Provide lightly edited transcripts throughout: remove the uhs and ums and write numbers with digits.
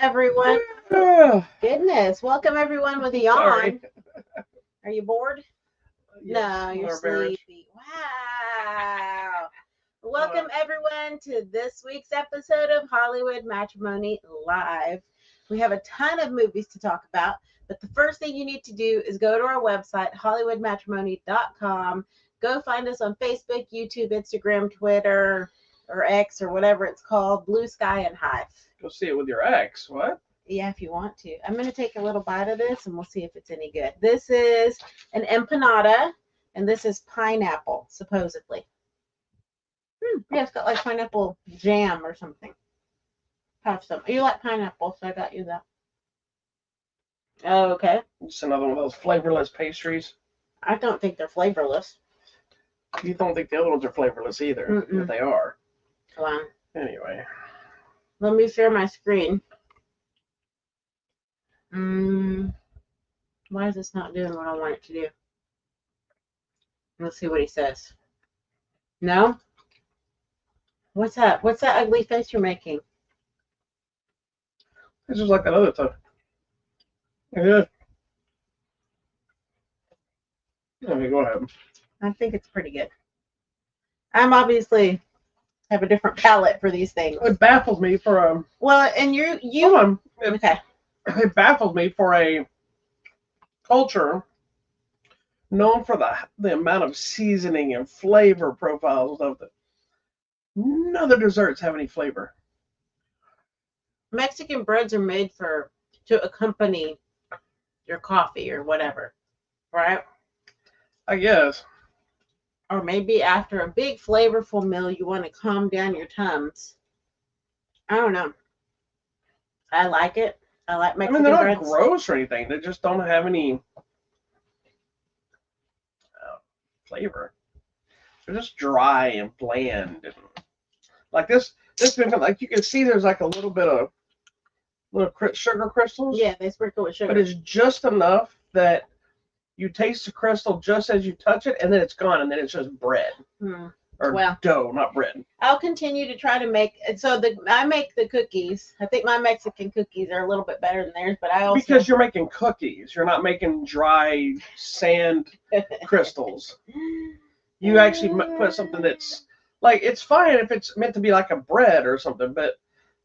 everyone. Ah, Goodness, welcome everyone with a sorry. yawn. Are you bored? Yes, No, you're more marriage. sleepy. Wow. Welcome everyone to this week's episode of Hollywood Matrimony Live. We have a ton of movies to talk about, but the first thing you need to do is go to our website, hollywoodmatrimony.com. Go find us on Facebook, YouTube, Instagram, Twitter, or X, or whatever it's called, Blue Sky and Hive. Go see it with your ex. What? Yeah, if you want to. I'm going to take a little bite of this and we'll see if it's any good. This is an empanada and this is pineapple, supposedly. Yeah, it's got like pineapple jam or something. Have some. You like pineapple, so I got you that. Oh, okay. Just another one of those flavorless pastries. I don't think they're flavorless. You don't think the other ones are flavorless either, Mm-mm. but they are. Come on. Anyway. Let me share my screen. Why is this not doing what I want it to do? Let's see what he says. No? What's that? What's that ugly face you're making? This is like another time. Yeah. Okay, go ahead. I think it's pretty good. I'm obviously have a different palate for these things. It baffles me for a. Well, and you Hold on. okay. It baffles me for a culture known for the amount of seasoning and flavor profiles of it. None of the desserts have any flavor. Mexican breads are made to accompany your coffee or whatever, right? I guess. Or maybe after a big flavorful meal, you want to calm down your tums. I don't know. I like it. I like Mexican they're not breads. gross or anything. They just don't have any flavor. They're just dry and bland. And like this, like you can see, there's like a little bit of little sugar crystals. Yeah, they sprinkle with sugar. But it's just enough that you taste the crystal just as you touch it, and then it's gone, and then it's just bread. Or dough, not bread. I'll continue to try to make it. So I make the cookies. I think my Mexican cookies are a little bit better than theirs, but I also because you're making cookies. You're not making dry sand crystals. You actually put something that's like, it's fine if it's meant to be like a bread or something, but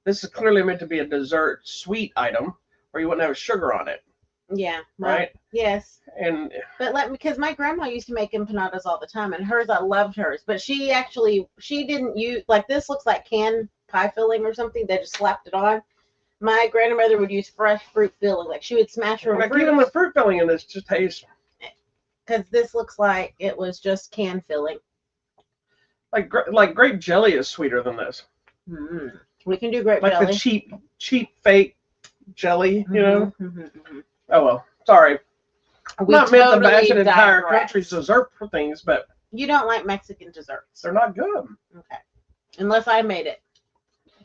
this is clearly meant to be a dessert sweet item where you wouldn't have sugar on it. Yeah. Right? Yes. But because my grandma used to make empanadas all the time, and hers, I loved hers. But she didn't use, like, this looks like canned pie filling or something. They just slapped it on. My grandmother would use fresh fruit filling. Like, she would smash her like fruit. Even the fruit filling in this just tastes. Because this looks like it was just can filling. Like grape jelly is sweeter than this. Mm-hmm. We can do grape jelly. Like the cheap fake jelly, you know? Mm-hmm. Oh, well. Sorry. Not meant to bash an entire country's dessert for things, but... You don't like Mexican desserts. They're not good. Okay. Unless I made it.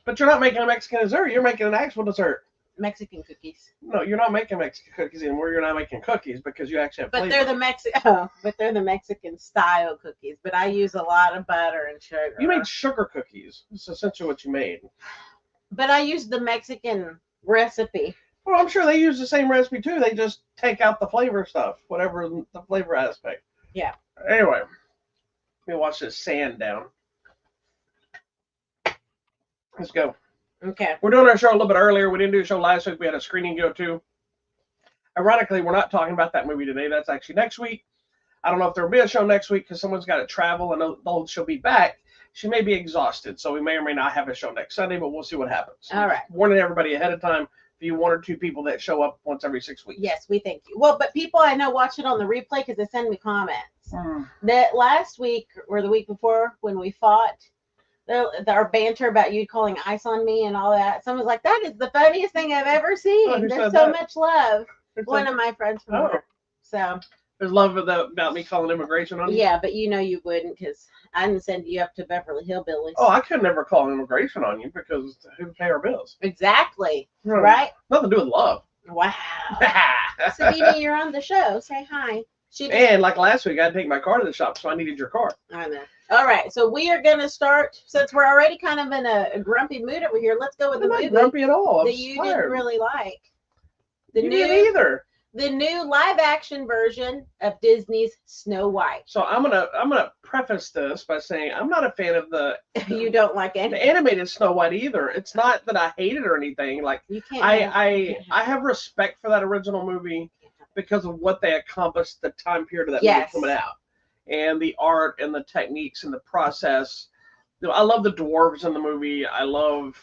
But you're not making a Mexican dessert. You're making an actual dessert. Mexican cookies. No, you're not making Mexican cookies anymore. You're not making cookies because you actually have flavor. But they're the Mexican style cookies. But I use a lot of butter and sugar. You made sugar cookies. That's essentially what you made. But I used the Mexican recipe. Well, I'm sure they use the same recipe too. They just take out the flavor stuff, whatever the flavor aspect. Yeah. Anyway, let me watch this sand down. Let's go. Okay. We're doing our show a little bit earlier. We didn't do a show last week. We had a screening to go to. Ironically, we're not talking about that movie today. That's actually next week. I don't know if there will be a show next week because someone's got to travel, and though she'll be back, she may be exhausted. So we may or may not have a show next Sunday, but we'll see what happens. All right. Warning everybody ahead of time. You 1 or 2 people that show up once every 6 weeks. Yes, we thank you. Well, but people I know watch it on the replay because they send me comments. That last week or the week before when we fought, our banter about you calling ice on me and all that, someone's like, that is the funniest thing I've ever seen. There's so much love. One of my friends from work. So there's love about me calling immigration on you? Yeah, but you know you wouldn't because I didn't send you up to Beverly Hillbillies. Oh, I could never call immigration on you because who would pay our bills? Exactly. Right? Nothing to do with love. Wow. Sabina, you're on the show. Say hi. She just, And like last week, I had to take my car to the shop, so I needed your car. I know. All right, so we are gonna start, since we're already kind of in a grumpy mood over here. Let's go with I'm the not movie grumpy at all. I'm that you didn't tired. really like. You didn't either. The new live action version of Disney's Snow White. So I'm gonna preface this by saying I'm not a fan of the You don't like the any. animated Snow White either. It's not that I hate it or anything. Like You can't. I have respect for that original movie because of what they accomplished the time period of that movie coming out, and the art and the techniques and the process. You know, I love the dwarves in the movie. I love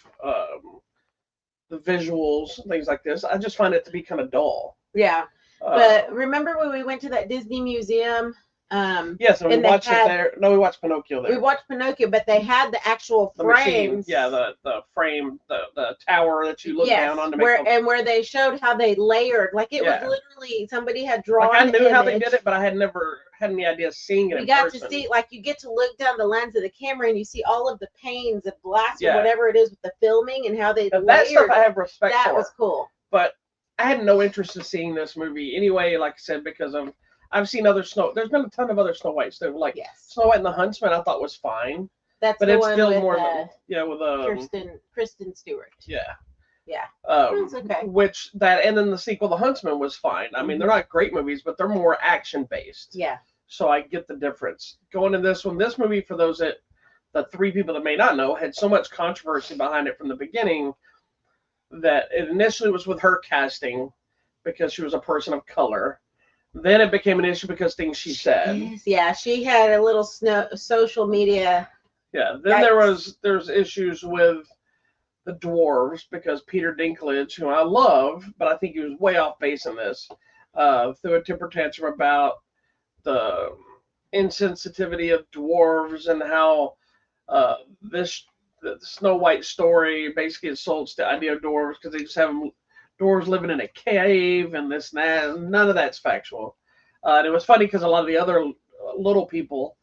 the visuals, things like this. I just find it to be kind of dull. Yeah. But remember when we went to that Disney museum? Yes, and we watched it there. No, we watched Pinocchio there. We watched Pinocchio, but they had the actual frames. The frame, the tower that you look down on to make where they showed how they layered. Like it was literally somebody had drawn. Like I knew how they did it, but I had never had any idea seeing it. You got to see, like you get to look down the lens of the camera and you see all of the panes of glass or whatever it is with the filming and how they layered. That stuff I have respect for. That was cool. But I had no interest in seeing this movie anyway, like I said, because I've seen other there's been a ton of other Snow Whites. They're like Snow White and the Huntsman I thought was fine. That's but the it's one still with, more with Kristen Stewart. Yeah. Yeah. It's okay. Which and then the sequel, The Huntsman, was fine. I mean, they're not great movies, but they're more action based. Yeah. So I get the difference. Going to this movie, for those the three people that may not know, had so much controversy behind it from the beginning that it initially was with her casting because she was a person of color. Then it became an issue because things she said. Yeah, she had a little social media. Yeah, then there's issues with the dwarves because Peter Dinklage, who I love, but I think he was way off base in this, threw a temper tantrum about the insensitivity of dwarves and how the Snow White story basically insults the idea of dwarves because they just have dwarves living in a cave and this and that. None of that's factual. And it was funny because a lot of the other little people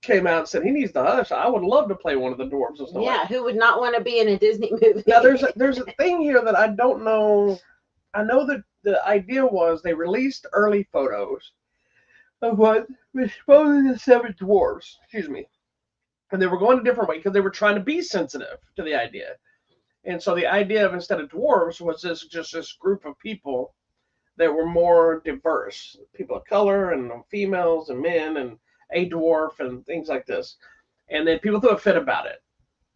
came out and said he needs to hush. I would love to play one of the dwarves of Snow White. Yeah, who would not want to be in a Disney movie? Now there's a thing here that I don't know. I know that the idea was they released early photos of what was supposedly the 7 dwarves. Excuse me. And they were going a different way because they were trying to be sensitive to the idea. And so the idea of instead of dwarves was just this group of people that were more diverse. People of color and females and men and a dwarf and things like this. And then people threw a fit about it.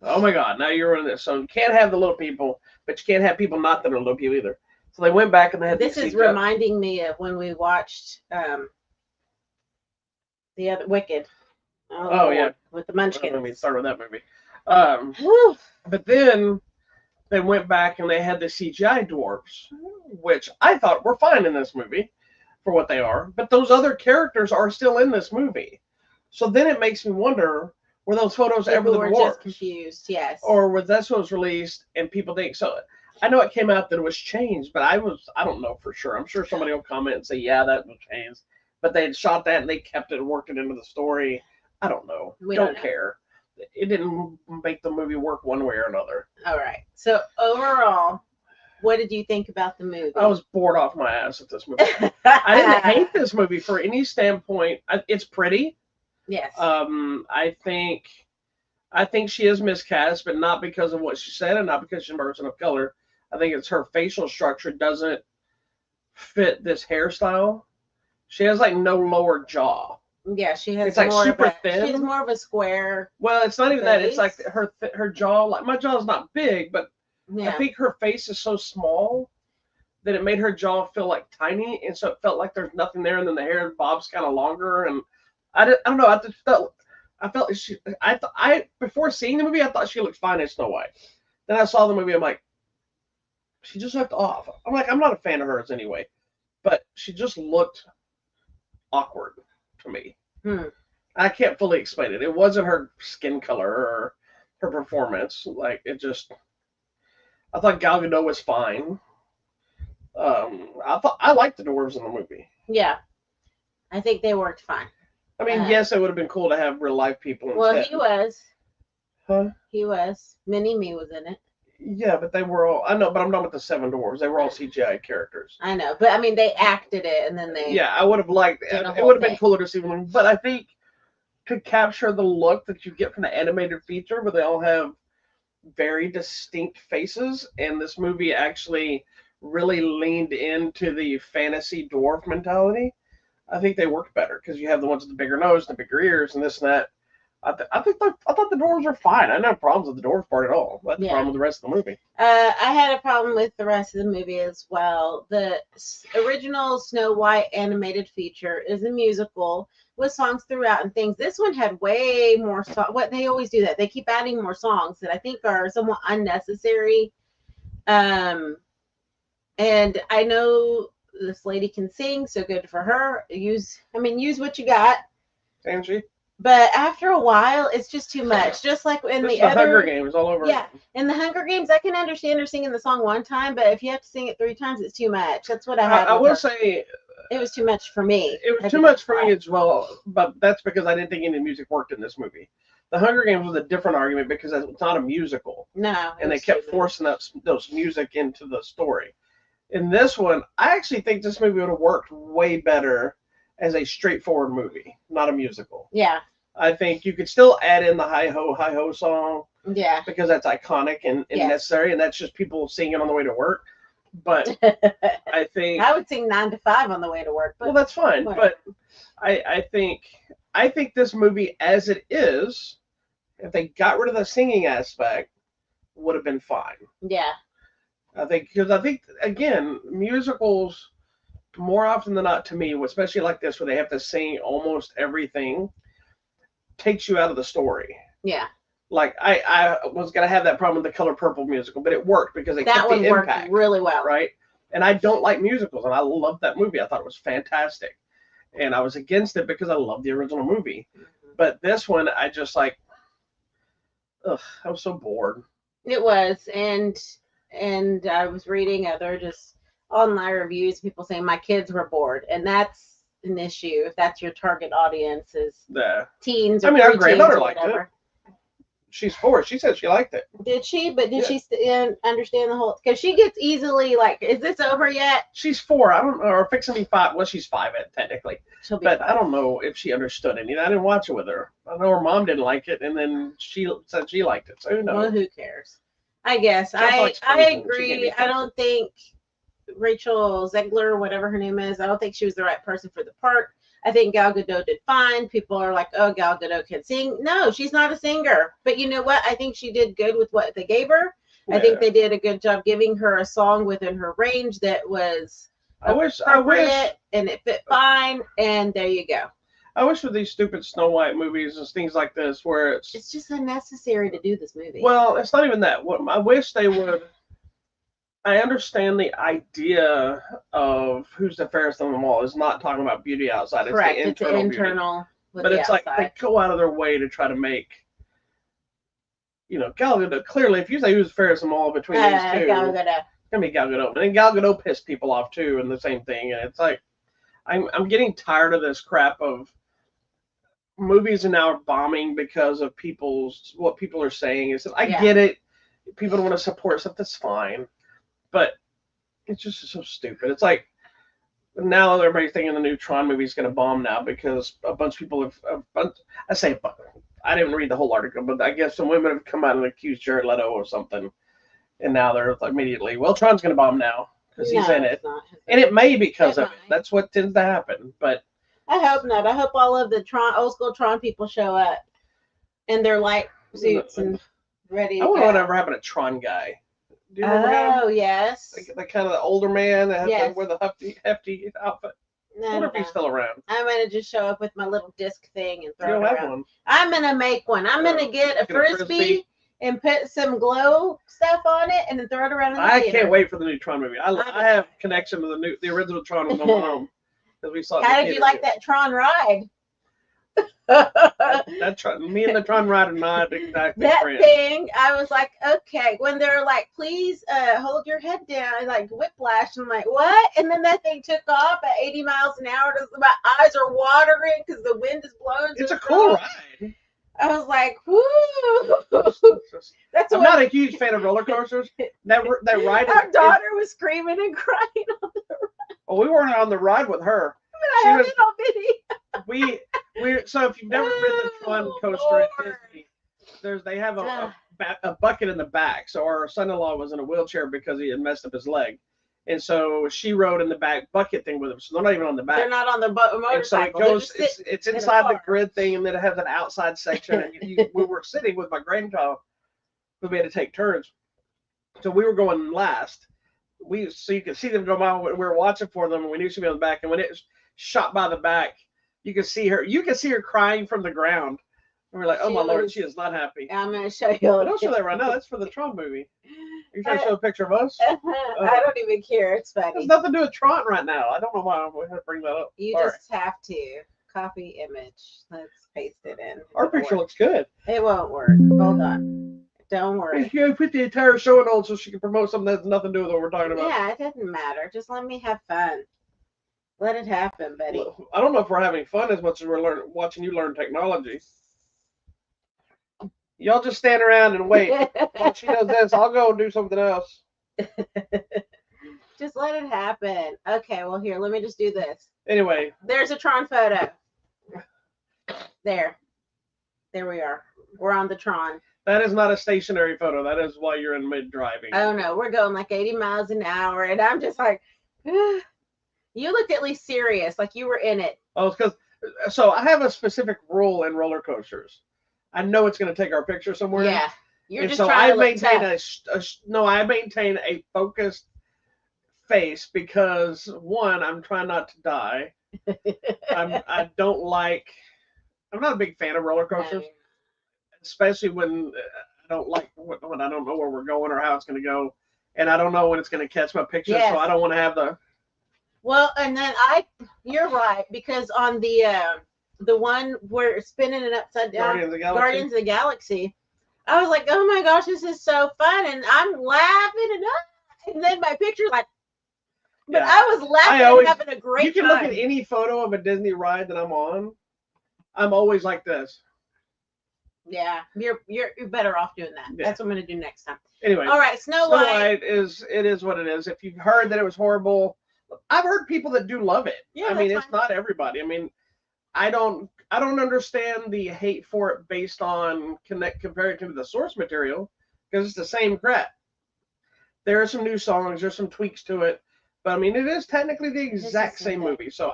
Oh my God, now you're running this. So you can't have the little people, but you can't have people not that are little people either. So they went back and they had this is reminding me of when we watched the other Wicked. Oh yeah, with the Munchkins. Let me start with that movie. But then they went back and they had the CGI dwarves, which I thought were fine in this movie for what they are. But those other characters are still in this movie. So then it makes me wonder, were those photos ever the dwarves? Just confused, yes. Or was that what was released and people think so? I know it came out that it was changed, but I don't know for sure. I'm sure somebody will comment and say, yeah, that was changed. But they had shot that and they kept it and worked it into the story. I don't know. We don't care. It didn't make the movie work one way or another. All right. So overall, what did you think about the movie? I was bored off my ass at this movie. I didn't hate this movie for any standpoint. It's pretty. Yes. I think she is miscast, but not because of what she said and not because she's a person of color. I think it's her facial structure doesn't fit this hairstyle. She has like no lower jaw. Yeah, she has. It's like super thin. She's more of a square. Well, it's not even that. It's like her jaw. Like my jaw is not big, but I think her face is so small that it made her jaw feel like tiny, and so it felt like there's nothing there. And then the hair bobs kind of longer, and I don't know. Before seeing the movie, I thought she looked fine as Snow White. Then I saw the movie. I'm like, she just looked off. I'm like, I'm not a fan of hers anyway, but she just looked awkward to me. I can't fully explain it. It wasn't her skin color or her performance. Like it just, I thought Gal Gadot was fine. I liked the dwarves in the movie. Yeah, I think they worked fine. I mean, yes, it would have been cool to have real life people. Well, he was. Huh? He was. Mini-Me was in it. Yeah, but they were all. I know, but I'm done with the Seven Dwarfs. They were all CGI characters. I know, but I mean, they acted it, and then they Yeah, I would have liked. did a It whole would have been thing. cooler to see them, but I think to capture the look that you get from the animated feature, where they all have very distinct faces, and this movie actually really leaned into the fantasy dwarf mentality. I think they worked better because you have the ones with the bigger nose, the bigger ears, and this and that. I thought the dwarves were fine. I didn't have problems with the dwarf part at all. That's the Yeah. problem with the rest of the movie. I had a problem with the rest of the movie as well. The original Snow White animated feature is a musical with songs throughout and things. This one had way more songs. What they always do that. They keep adding more songs that I think are somewhat unnecessary. And I know this lady can sing, so good for her. Use what you got. Angie? But after a while, it's just too much. Just like in This the is the other Hunger Games all over. Yeah, in the Hunger Games, I can understand her singing the song one time, but if you have to sing it 3 times, it's too much. That's what I had. I with will her. say It was too much for me. it was too much for me as well, but that's because I didn't think any music worked in this movie. The Hunger Games was a different argument because it's not a musical, No, and they kept forcing those music into the story. In this one, I actually think this movie would have worked way better as a straightforward movie, not a musical. Yeah. I think you could still add in the hi ho song. Yeah. Because that's iconic and Yes. necessary, and that's just people singing on the way to work. But I think I would sing 9 to 5 on the way to work. But well, that's fine. whatever. But I think this movie, as it is, if they got rid of the singing aspect, would have been fine. Yeah. I think again, musicals more often than not, to me, especially like this, where they have to sing almost everything, takes you out of the story. Yeah. Like I was gonna have that problem with the Color Purple musical, but it worked because they kept the impact really well, right? And I don't like musicals, and I loved that movie. I thought it was fantastic, and I was against it because I loved the original movie. Mm-hmm. But this one, I just like, ugh, I was so bored. It was, and I was reading other just online reviews, people saying my kids were bored, and that's an issue if that's your target audience is teens. Or our granddaughter liked it. She's 4. She said she liked it. Did she? But did she understand the whole? Because she gets easily like, is this over yet? She's 4. I don't know, or fixing to be 5. Well, she's 5 technically. She'll be 5. I don't know if she understood any. I didn't watch it with her. I know her mom didn't like it, and then she said she liked it. So who knows? Well, who cares? I guess I agree. I don't think Rachel Zegler, whatever her name is, I don't think she was the right person for the part. I think Gal Gadot did fine. People are like, oh, Gal Gadot can sing. No, she's not a singer. But you know what? I think she did good with what they gave her. Yeah. I think they did a good job giving her a song within her range that was appropriate and it fit fine. And there you go. I wish with these stupid Snow White movies and things like this where it's just unnecessary to do this movie. Well, it's not even that. I wish they would. I understand the idea of who's the fairest of them all is not talking about beauty outside. Correct. It's the internal beauty. But it's outside. Like they go out of their way to try to make, Gal Gadot. Clearly, if you say who's the fairest of them all between these two, Gal Gadot. It's gonna be Gal Gadot. And then Gal Gadot pissed people off too, and the same thing. And it's like, I'm getting tired of this crap of movies are now bombing because of what people are saying. Is that I get it. People don't want to support stuff. That's fine. But it's just so stupid. It's like now everybody's thinking the new Tron movie is going to bomb now because a bunch of people I didn't read the whole article, but I guess some women have come out and accused Jared Leto or something. And now they're immediately, well, Tron's going to bomb now because he's in it. And it may because of it. That's what tends to happen. But I hope not. I hope all of the old school Tron people show up in their light suits and ready to go. I wonder whatever happened to Tron guy. Do you remember him? Oh, yes. The kind of the older man that has to wear the hefty outfit. No, I wonder if he's still around. I'm going to just show up with my little disc thing and throw it around. One. I'm going to make one. I'm going to get a frisbee and put some glow stuff on it and then throw it around in the theater. Can't wait for the new Tron movie. I have connection with the original Tron with my mom. We saw How did you like that Tron ride? Me and the Tron ride are not exactly that friends. Thing, I was like, okay. When they're like, please hold your head down, like whiplash, I'm like, what? And then that thing took off at 80 miles an hour. My eyes are watering because the wind is blowing. It's a cool ride. I was like, whoo. That's I'm what not a huge fan of roller coasters. That ride. our daughter was screaming and crying on the Well, we weren't on the ride with her. I She have was. it on video. So if you've never ridden the Tron Oh, coaster at Lord. Disney, they have Ugh. a bucket in the back. So our son-in-law was in a wheelchair because he had messed up his leg, and so she rode in the back bucket thing with him. So they're not even on the back. They're not on the And so it motorcycle. goes. It's in a inside the car. grid thing, and then it has an outside section. And we were sitting with my grandchild, but we had to take turns. So we were going last. So you could see them go by. We were watching for them, and we knew she'd be on the back. And when it shot by the back, you could see her. You could see her crying from the ground. And we're like, "Oh my Lord, she is not happy." I'm gonna show you. But don't show that right now. That's for the Tron movie. You're trying to show a picture of us? I don't even care. It's It has funny. nothing to do with Tron right now. I don't know why we had to bring that up. You Sorry. just have to copy image. Let's paste it in. Our picture looks good. It won't work. Hold on. Don't worry. You put the entire show in on so she can promote something that has nothing to do with what we're talking about. Yeah, it doesn't matter. Just let me have fun. Let it happen, buddy. Well, I don't know if we're having fun as much as we're watching you learn technology. Y'all just stand around and wait. While she does this, I'll go and do something else. Just let it happen. Okay, well, here, let me just do this. Anyway. There's a Tron photo. There. There we are. We're on the Tron. That is not a stationary photo. That is while you're in mid-driving. Oh, no. We're going like 80 miles an hour. And I'm just like, you looked at least serious, like you were in it. Oh, it's because, so I have a specific rule in roller coasters. I know it's going to take our picture somewhere. Yeah. You're and just so trying I to look maintain tough. I maintain a focused face because, one, I'm trying not to die. I don't like, I'm not a big fan of roller coasters. No. Especially when I don't like when I don't know where we're going or how it's going to go, and I don't know when it's going to catch my picture. Yes. So I don't want to have the. Well, and then you're right, because on the one where it's spinning it upside down, Guardians of the Galaxy, I was like, oh my gosh, this is so fun, and I'm laughing and then my picture's like, but yeah. I was laughing and having a great time. You can look at any photo of a Disney ride that I'm on. I'm always like this. Yeah, you're better off doing that. Yeah. That's what I'm gonna do next time. Anyway, all right, Snow White is what it is. If you've heard that it was horrible, I've heard people that do love it. Yeah, I mean, it's not everybody. I mean, I don't understand the hate for it based on compared to the source material because it's the same crap. There are some new songs, there's some tweaks to it, but I mean, it is technically the exact same movie. So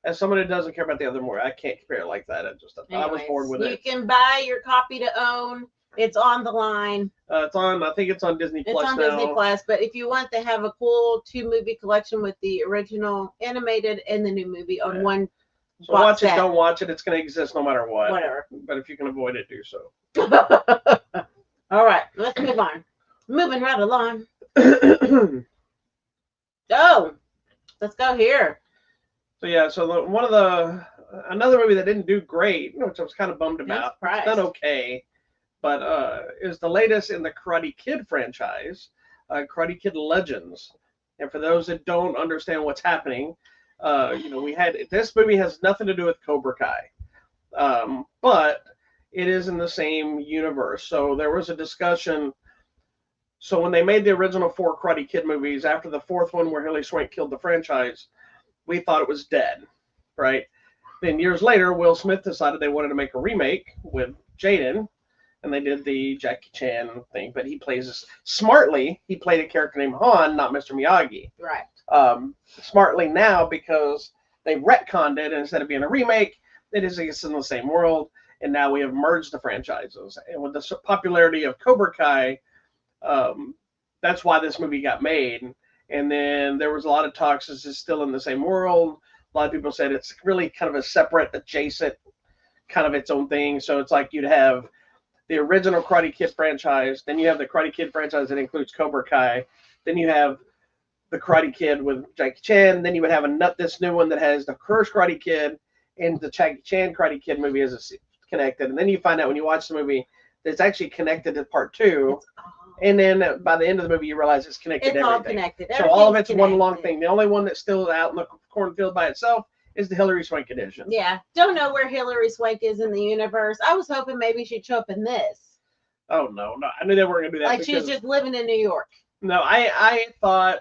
as someone who doesn't care about the other movie, I can't compare it like that. I was bored with it. You can buy your copy to own. It's on the line. I think it's on Disney Plus now. It's on Disney Plus, but if you want to have a cool 2-movie collection with the original animated and the new movie on one so watch it, don't watch it. It's going to exist no matter what. Whatever. But if you can avoid it, do so. All right, let's move on. Moving right along. Let's go here. So yeah, another movie that didn't do great, which I was kind of bummed about. It's done okay, but is the latest in the Karate Kid franchise, Karate Kid Legends. And for those that don't understand what's happening, this movie has nothing to do with Cobra Kai, but it is in the same universe. So there was a discussion. So when they made the original 4 Karate Kid movies, after the 4th one where Hilary Swank killed the franchise, we thought it was dead, right? Then years later, Will Smith decided they wanted to make a remake with Jaden, and they did the Jackie Chan thing. But he plays smartly. He played a character named Han, not Mr. Miyagi. Right. Smartly now because they retconned it, and instead of being a remake, it's in the same world. And now we have merged the franchises. And with the popularity of Cobra Kai, that's why this movie got made. And then there was a lot of talks. Is this still in the same world? A lot of people said it's really kind of a separate, adjacent, kind of its own thing. So it's like you'd have the original Karate Kid franchise, then you have the Karate Kid franchise that includes Cobra Kai, then you have the Karate Kid with Jackie Chan, then you would have this new one that has the first Karate Kid and the Jackie Chan Karate Kid movie is connected. And then you find out when you watch the movie that it's actually connected to part 2. And then by the end of the movie, you realize it's connected to everything. All connected. So all of it's one long thing. The only one that's still out in the cornfield by itself is the Hillary Swank edition. Yeah. Don't know where Hillary Swank is in the universe. I was hoping maybe she'd show up in this. Oh no, I knew they weren't gonna do that. Like she's just living in New York. No, I thought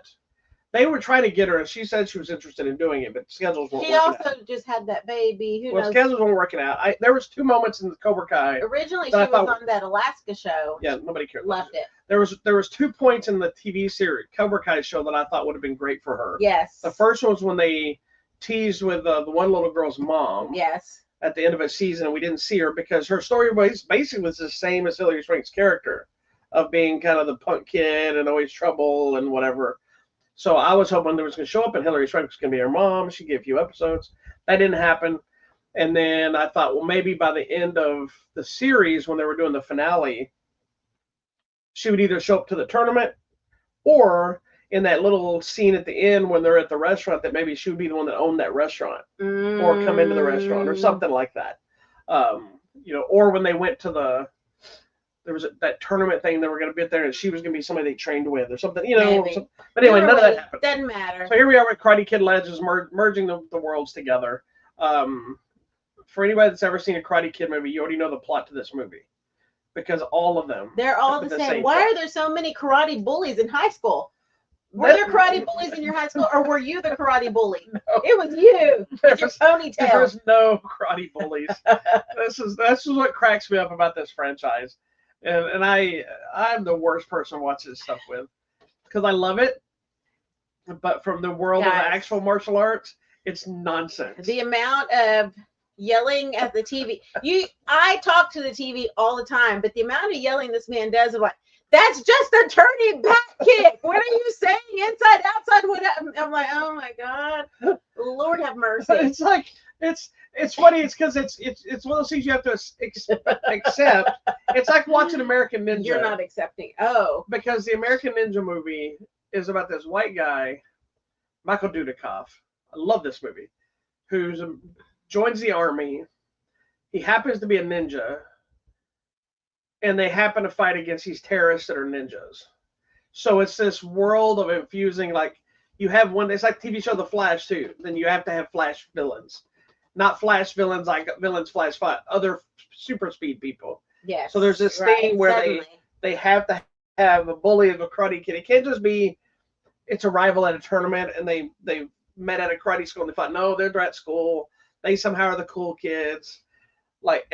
they were trying to get her, and she said she was interested in doing it, but schedules weren't She working also out. just had that baby. Who Well, knows? schedules weren't working out. There was 2 moments in the Cobra Kai. Originally, she that I was thought- on that Alaska show. Yeah, nobody cared. Left it. There was 2 points in the TV series Cobra Kai show that I thought would have been great for her. Yes. The first one was when they teased with the one little girl's mom. Yes. At the end of a season, and we didn't see her because her story was basically the same as Hillary Swank's character of being kind of the punk kid and always trouble and whatever. So I was hoping there was going to show up and Hillary Swank was going to be her mom. She gave a few episodes. That didn't happen. And then I thought, well, maybe by the end of the series, when they were doing the finale, she would either show up to the tournament or in that little scene at the end when they're at the restaurant, that maybe she would be the one that owned that restaurant or come into the restaurant or something like that. Or when they went to there was that tournament thing that were going to be there and she was going to be somebody they trained with or something, but anyway, none of that happened. Doesn't matter. So here we are with Karate Kid Legends merging the worlds together. For anybody that's ever seen a Karate Kid movie, you already know the plot to this movie because all of them. They're all the same. Why are there so many karate bullies in high school? Were there karate bullies in your high school, or were you the karate bully? No. It was you with your ponytail. There's no karate bullies. This is what cracks me up about this franchise, and I'm the worst person to watch this stuff with because I love it, but from the world of actual martial arts, it's nonsense. The amount of yelling at the TV. I talk to the TV all the time, but the amount of yelling this man does, I'm like, that's just a turning back kick. What are you saying? Inside, outside, what? I'm like, oh my God, Lord have mercy. It's like it's funny. It's because it's one of those things you have to accept. It's like watching American Ninja. You're not accepting. Oh, because the American Ninja movie is about this white guy, Michael Dudikoff. I love this movie. Who joins the army. He happens to be a ninja. And they happen to fight against these terrorists that are ninjas. So it's this world of infusing, like you have one, it's like TV show The Flash too. Then you have to have Flash villains. Not Flash villains like villains Flash fight, other super speed people. Yes. So there's this thing where they have to have a bully of a karate kid. It can't just be it's a rival at a tournament and they met at a karate school and they thought, no, they're at school. They somehow are the cool kids.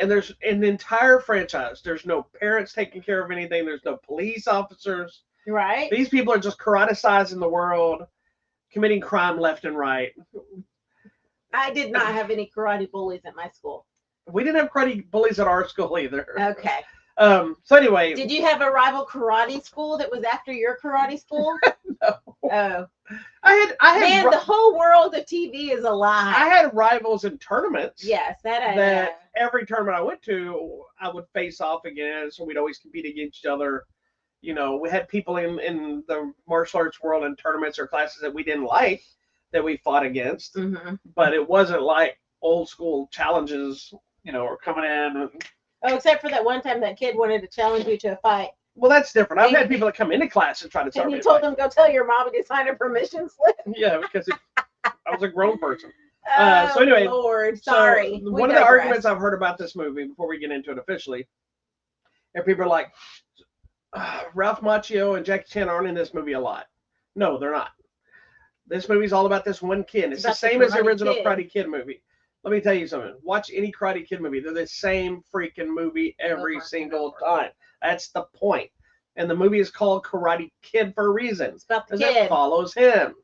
And there's in the entire franchise, there's no parents taking care of anything. There's no police officers. Right. These people are just karate-sizing the world, committing crime left and right. I did not have any karate bullies at my school. We didn't have karate bullies at our school either. Okay. So anyway. Did you have a rival karate school that was after your karate school? No. Oh. I had Man, the whole world of TV is a lie. I had rivals in tournaments. Yes, that every tournament I went to, I would face off against, so we'd always compete against each other. We had people in the martial arts world in tournaments or classes that we didn't like that we fought against, but it wasn't like old school challenges, or coming in. Oh, except for that one time that kid wanted to challenge you to a fight. Well, that's different. I've had people that come into class and try to start. And you told them, go tell your mom to sign a permission slip. Yeah, because I was a grown person. Oh, so anyway, Lord, sorry. So one of the arguments I've heard about this movie before we get into it officially, and people are like, Ralph Macchio and Jackie Chan aren't in this movie a lot. No, they're not. This movie's all about this one kid. It's the same as the original Karate Kid movie. Let me tell you something. Watch any Karate Kid movie. They're the same freaking movie every single time. That's the point. And the movie is called Karate Kid for a reason. It's about the kid. It follows him.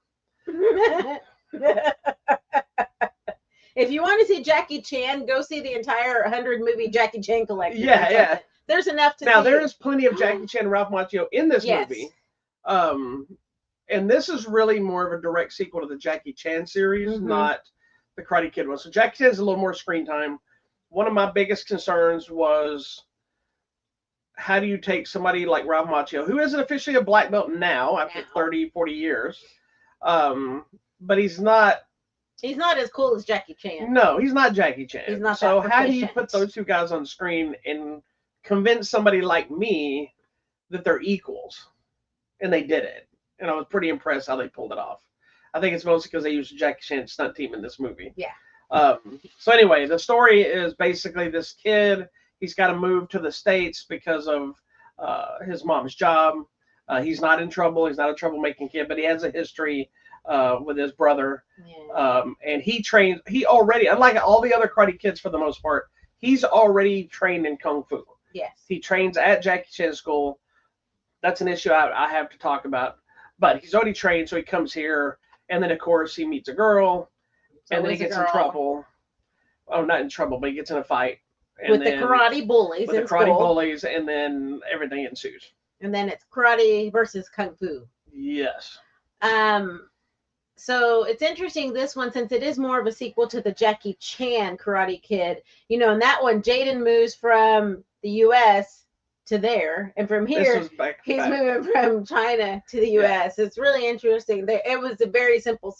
If you want to see Jackie Chan, go see the entire 100 movie Jackie Chan collection. Yeah. There's enough to now, see. There is plenty of Jackie Chan and Ralph Macchio in this movie. And this is really more of a direct sequel to the Jackie Chan series, not the Karate Kid one. So Jackie Chan has a little more screen time. One of my biggest concerns was, how do you take somebody like Ralph Macchio, who isn't officially a black belt now after 30, 40 years, but he's not as cool as Jackie Chan. No, he's not Jackie Chan. He's not. So how do you put those two guys on screen and convince somebody like me that they're equals? And they did it. And I was pretty impressed how they pulled it off. I think it's mostly because they used Jackie Chan's stunt team in this movie. Yeah. So anyway, the story is basically this kid. He's got to move to the States because of his mom's job. He's not in trouble. He's not a troublemaking kid, but he has a history with his brother. Yeah. And he trains. He already, unlike all the other karate kids for the most part, he's already trained in kung fu. Yes. He trains at Jackie Chan school. That's an issue I have to talk about. But he's already trained, so he comes here, and then of course he meets a girl, and then he gets in trouble. Oh, not in trouble, but he gets in a fight. And with the karate bullies. With the karate bullies, and then everything ensues. And then it's karate versus kung fu. Yes. So it's interesting, this one, since it is more of a sequel to the Jackie Chan Karate Kid. You know, in that one, Jaden moves from the U.S. to there, and from here, he's moving from China to the U.S. Yeah. It's really interesting. It was a very simple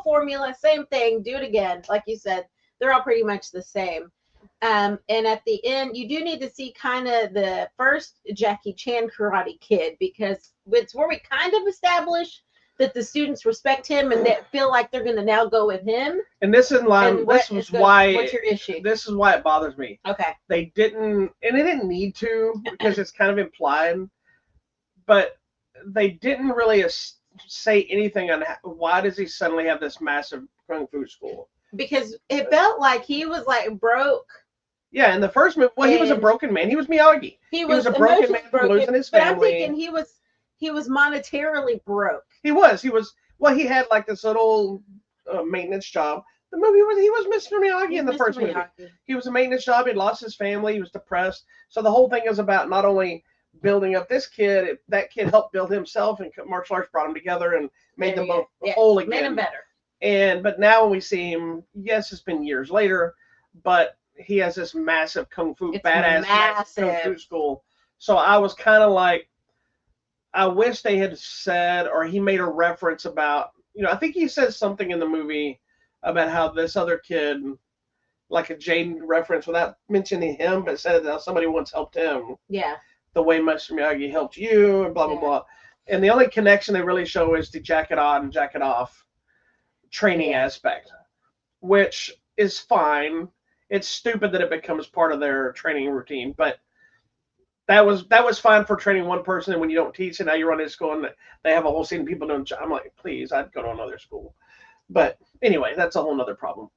formula, same thing, do it again. Like you said, they're all pretty much the same. And at the end, you do need to see kind of the first Jackie Chan Karate Kid, because it's where we kind of establish that the students respect him and they feel like they're going to now go with him. And this is line. What's your issue? This is why it bothers me. Okay. They didn't need to, because it's kind of implied, but they didn't really say anything on why does he suddenly have this massive kung fu school. Because it felt like he was like broke. Yeah, in the first movie, well, he was a broken man. He was Miyagi. He was a broken man from losing his family. But I'm thinking he was monetarily broke. He was. Well, he had like this little maintenance job. The movie he was Mr. Miyagi in the first movie. He was a maintenance job. He lost his family. He was depressed. So the whole thing is about not only building up this kid, that kid helped build himself, and martial arts brought them together and made them both whole again. Made him better. But now when we see him, yes, it's been years later, but he has this massive kung fu, badass kung fu school. So I was kind of like, I wish they had said, or he made a reference about, I think he says something in the movie about how this other kid, like a Jaden reference without mentioning him, but said that somebody once helped him. Yeah. The way Mr. Miyagi helped you, and blah, blah, blah. And the only connection they really show is the jacket on, jacket off training aspect, which is fine. It's stupid that it becomes part of their training routine, but that was fine for training one person. And when you don't teach, and now you run a school and they have a whole scene of people doing, I'm like, please, I'd go to another school. But anyway, that's a whole nother problem.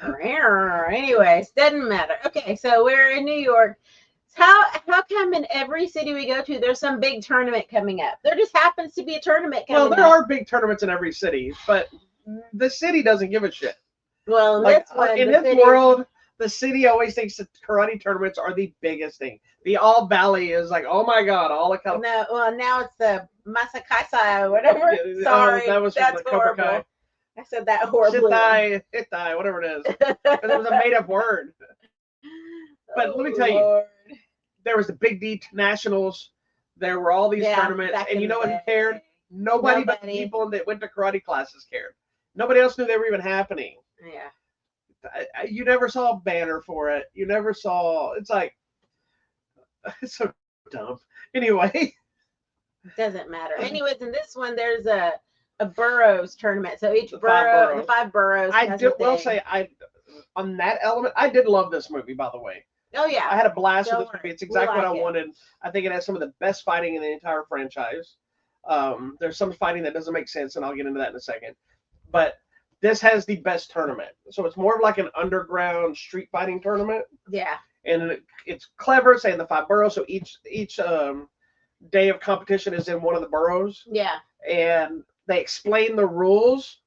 Anyways, doesn't matter. Okay, so we're in New York. How come in every city we go to, there's some big tournament coming up? There just happens to be a tournament coming up. Well, there are big tournaments in every city, but the city doesn't give a shit. Well, in this world, the city always thinks that karate tournaments are the biggest thing. The All Valley is like, oh my God, all of California. No, well, now it's the Masakaisai or whatever. Sorry, that was that's horrible. Kai. I said that horribly. Hitai, whatever it is. But it was a made-up word. But let me tell you, there was the Big D Nationals. There were all these tournaments, and you know what cared? Nobody but the people that went to karate classes cared. Nobody else knew they were even happening. Yeah. You never saw a banner for it. You never saw. It's like, it's so dumb. Anyway. It doesn't matter. Anyways, in this one, there's a boroughs tournament. So each borough, the 5 boroughs. I will say, on that element, I did love this movie, by the way. Oh, yeah. I had a blast with this movie. It's exactly what I wanted. I think it has some of the best fighting in the entire franchise. There's some fighting that doesn't make sense, and I'll get into that in a second. But this has the best tournament. So it's more of like an underground street fighting tournament. Yeah. And it's clever, saying the 5 boroughs. So each day of competition is in one of the boroughs. Yeah. And they explain the rules,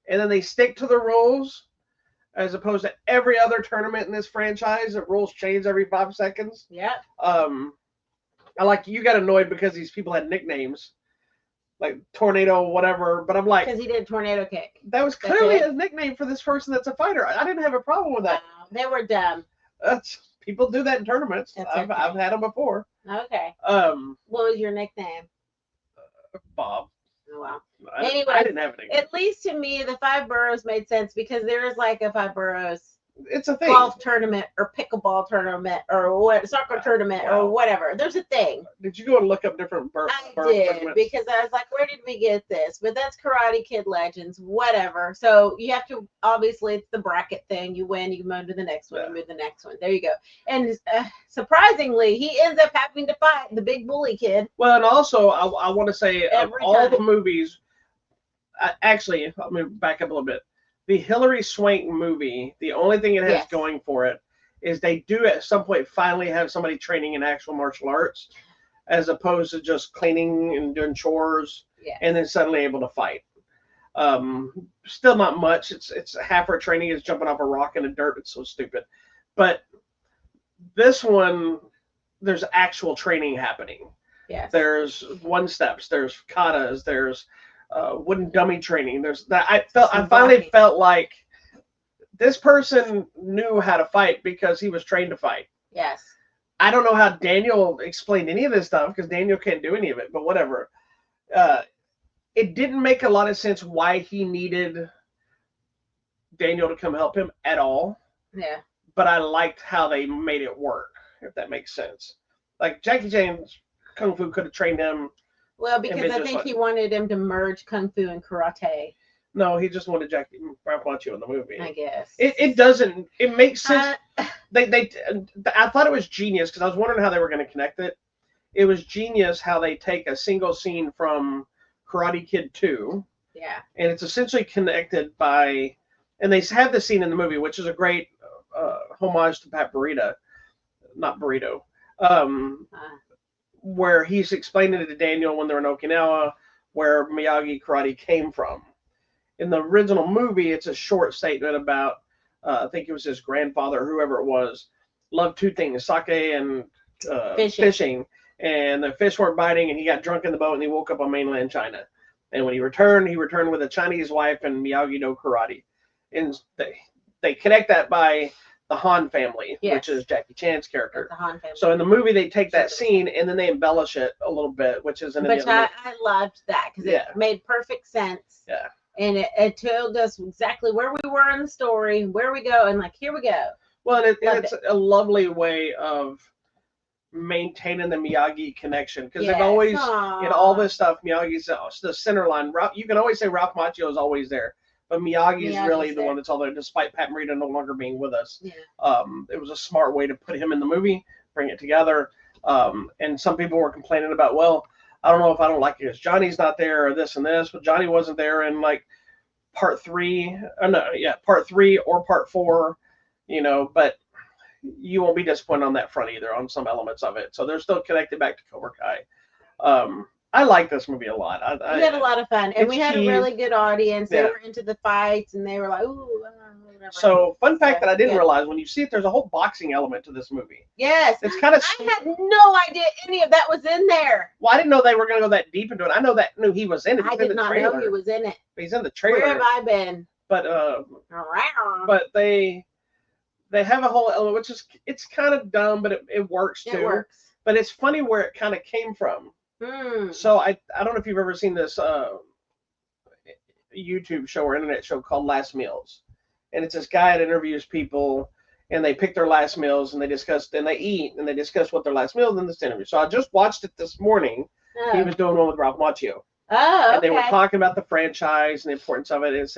and then they stick to the rules, as opposed to every other tournament in this franchise. The rules change every 5 seconds. Yeah. You got annoyed because these people had nicknames, like Tornado, whatever. But I'm like, because he did tornado kick. That was clearly a nickname for this person that's a fighter. I didn't have a problem with that. They were dumb. People do that in tournaments. I've had them before. Okay. What was your nickname? Bob. Oh, wow. Anyway, I didn't have a nickname. At least to me, the 5 boroughs made sense, because there is like a 5 boroughs. It's a thing. Golf tournament or pickleball tournament or soccer tournament or whatever. There's a thing. Did you go and look up different I did, because I was like, where did we get this? But that's Karate Kid Legends, whatever. So you have to, obviously, it's the bracket thing. You win, you move to the next one, you move to the next one. There you go. And surprisingly, he ends up having to fight the big bully kid. Well, and also, I want to say, of all the movies, actually, let me back up a little bit. The Hilary Swank movie, the only thing it has going for it is they do at some point finally have somebody training in actual martial arts, as opposed to just cleaning and doing chores, and then suddenly able to fight. Still not much. It's half her training is jumping off a rock in the dirt. It's so stupid. But this one, there's actual training happening. Yes. There's one steps. There's katas. There's wooden dummy training. There's that. I finally felt like this person knew how to fight because he was trained to fight. Yes. I don't know how Daniel explained any of this stuff because Daniel can't do any of it, but whatever. It didn't make a lot of sense why he needed Daniel to come help him at all. Yeah. But I liked how they made it work, if that makes sense. Like Jackie Chan's Kung Fu could have trained him. Well, because I think he wanted him to merge Kung Fu and Karate. No, he just wanted Ralph Macchio in the movie. I guess. It doesn't. It makes sense. I thought it was genius because I was wondering how they were going to connect it. It was genius how they take a single scene from Karate Kid 2. Yeah. And it's essentially connected by, and they have the scene in the movie, which is a great homage to Pat Burrito, not Burrito, where he's explaining it to Daniel when they're in Okinawa, where Miyagi karate came from. In the original movie, it's a short statement about, I think it was his grandfather, whoever it was, loved two things, sake and fishing. And the fish weren't biting, and he got drunk in the boat, and he woke up on mainland China. And when he returned with a Chinese wife and Miyagi-Do karate. And they connect that by the Han family, which is Jackie Chan's character. The Han family. So in the movie, they take that scene, and then they embellish it a little bit, which is I loved that, because it made perfect sense. Yeah. And it told us exactly where we were in the story, where we go, and like, here we go. Well, and it's a lovely way of maintaining the Miyagi connection, because they've always, in all this stuff, Miyagi's the center line. You can always say Ralph Macchio is always there, but Miyagi's really the one that's all there, despite Pat Morita no longer being with us. Yeah. It was a smart way to put him in the movie, bring it together. And some people were complaining about, well, I don't know if I don't like it because Johnny's not there or this and this, but Johnny wasn't there in like part 3 or part 4, but you won't be disappointed on that front either on some elements of it. So they're still connected back to Cobra Kai. I like this movie a lot. We had a lot of fun, and we had a really good audience. They were into the fights, and they were like, ooh, whatever. So, fun fact that I didn't realize, when you see it, there's a whole boxing element to this movie. Yes. It's kind of. I had no idea any of that was in there. Well, I didn't know they were going to go that deep into it. I knew he was in it. I did not know he was in it. He's in the trailer. Where have I been? But they have a whole element, which is, it's kind of dumb, but it works too. It works. But it's funny where it kind of came from. So I don't know if you've ever seen this YouTube show or internet show called Last Meals, and it's this guy that interviews people, and they pick their last meals, and they eat, and they discuss what their last meal in this interview. So I just watched it this morning. Oh. He was doing one with Ralph Macchio. Oh, okay. And they were talking about the franchise and the importance of it,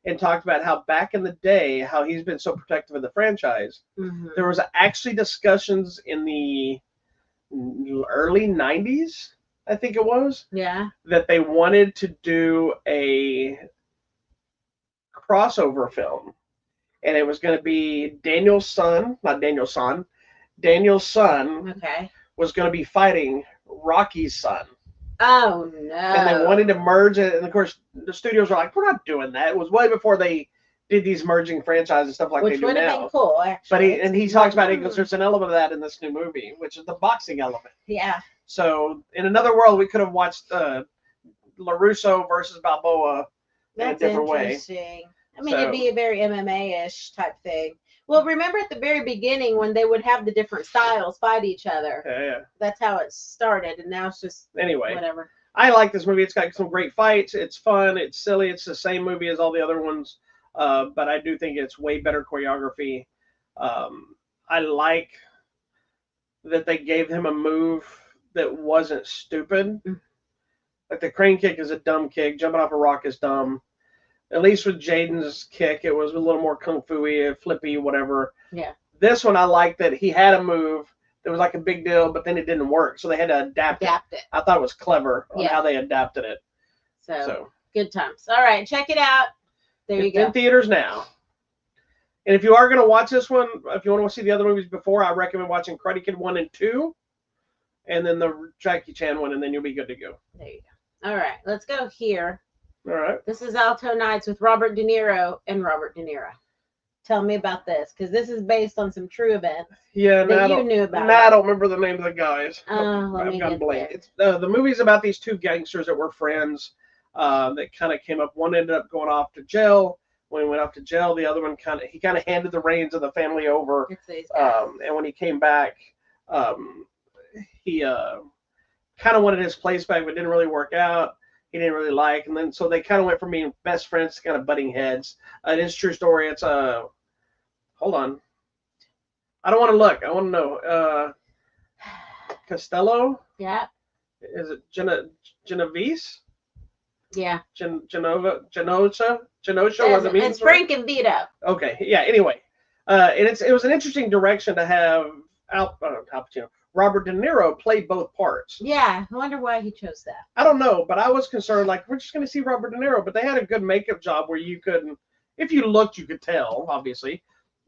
and talked about how back in the day, how he's been so protective of the franchise. Mm-hmm. There was actually discussions in the early 90s, I think it was. Yeah. That they wanted to do a crossover film. And it was going to be Daniel's son okay, was going to be fighting Rocky's son. Oh, no. And they wanted to merge it. And, of course, the studios were like, we're not doing that. It was way before they did these merging franchises and stuff like they do now. Which would have been cool, actually. But he talks about it because there's an element of that in this new movie, which is the boxing element. Yeah. So, in another world, we could have watched LaRusso versus Balboa in a different way. That's interesting. I mean, it'd be a very MMA-ish type thing. Well, remember at the very beginning when they would have the different styles fight each other? Yeah. That's how it started, and now it's just whatever. I like this movie. It's got some great fights. It's fun. It's silly. It's the same movie as all the other ones, but I do think it's way better choreography. I like that they gave him a move that wasn't stupid. Like the crane kick is a dumb kick. Jumping off a rock is dumb. At least with Jaden's kick, it was a little more kung fu-y, flippy, whatever. Yeah. This one, I like that he had a move that was like a big deal, but then it didn't work, so they had to adapt it. I thought it was clever on how they adapted it. So good times. All right, check it out. There you go. It's in theaters now. And if you are going to watch this one, if you want to see the other movies before, I recommend watching Karate Kid 1 and 2, and then the Jackie Chan one, and then you'll be good to go. There you go. All right, let's go here. All right. This is Alto Knights with Robert De Niro and Robert De Niro. Tell me about this, because this is based on some true events that you knew about. I don't remember the name of the guys. Let me get there. It's the movie's about these two gangsters that were friends that kind of came up. One ended up going off to jail. When he went off to jail, the other one kind of handed the reins of the family over. And when he came back, he kind of wanted his place back, but didn't really work out. He didn't really like, and then so they kind of went from being best friends to kind of butting heads. It is a true story. It's hold on, I don't want to look. I want to know. Costello. Yeah. Is it Genovese? Yeah. Genosha. What does it mean? It's Frank and Vito. Okay. Yeah. Anyway, and it was an interesting direction to have Al Pacino. Robert De Niro played both parts. Yeah, I wonder why he chose that. I don't know, but I was concerned, like, we're just going to see Robert De Niro. But they had a good makeup job where you could, if you looked, you could tell, obviously.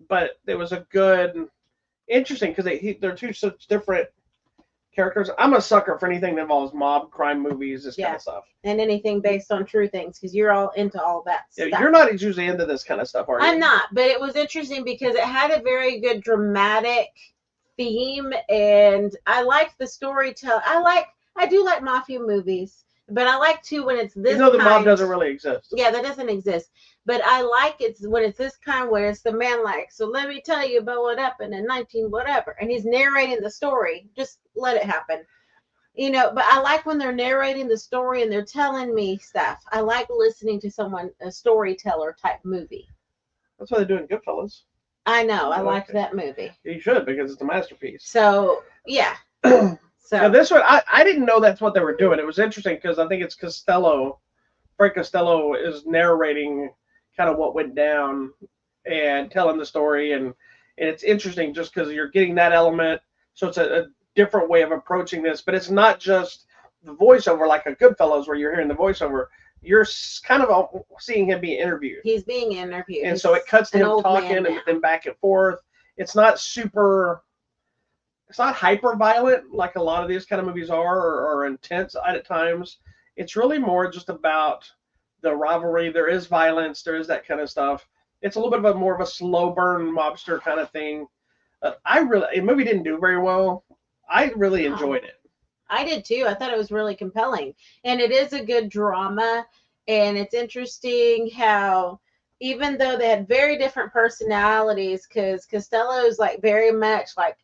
But it was a good, interesting, because they're two such different characters. I'm a sucker for anything that involves mob, crime movies, this kind of stuff. And anything based on true things, because you're all into all that stuff. You're not usually into this kind of stuff, are you? I'm not, but it was interesting because it had a very good dramatic theme, and I liked the storytelling. I do like mafia movies, but I like too when it's this. You know, the mob doesn't really exist. Yeah, that doesn't exist. But I like it when it's this kind where it's the man like, so let me tell you about what happened in 19 whatever, and he's narrating the story. Just let it happen, you know. But I like when they're narrating the story and they're telling me stuff. I like listening to someone, a storyteller type movie. That's what they do in Goodfellas. I know. I liked that movie. You should, because it's a masterpiece. So, yeah. So now this one, I didn't know that's what they were doing. It was interesting because I think it's Costello. Frank Costello is narrating kind of what went down and telling the story. And it's interesting just because you're getting that element. So it's a different way of approaching this. But it's not just the voiceover like a Goodfellas where you're hearing the voiceover. You're kind of seeing him being interviewed. He's being interviewed. And so it cuts to him talking and then back and forth. It's not hyper violent like a lot of these kind of movies are, or intense at times. It's really more just about the rivalry. There is violence. There is that kind of stuff. It's a little bit of more of a slow burn mobster kind of thing. The movie didn't do very well. I really enjoyed it. I did too. I thought it was really compelling, and it is a good drama, and it's interesting how even though they had very different personalities, because Costello's like very much like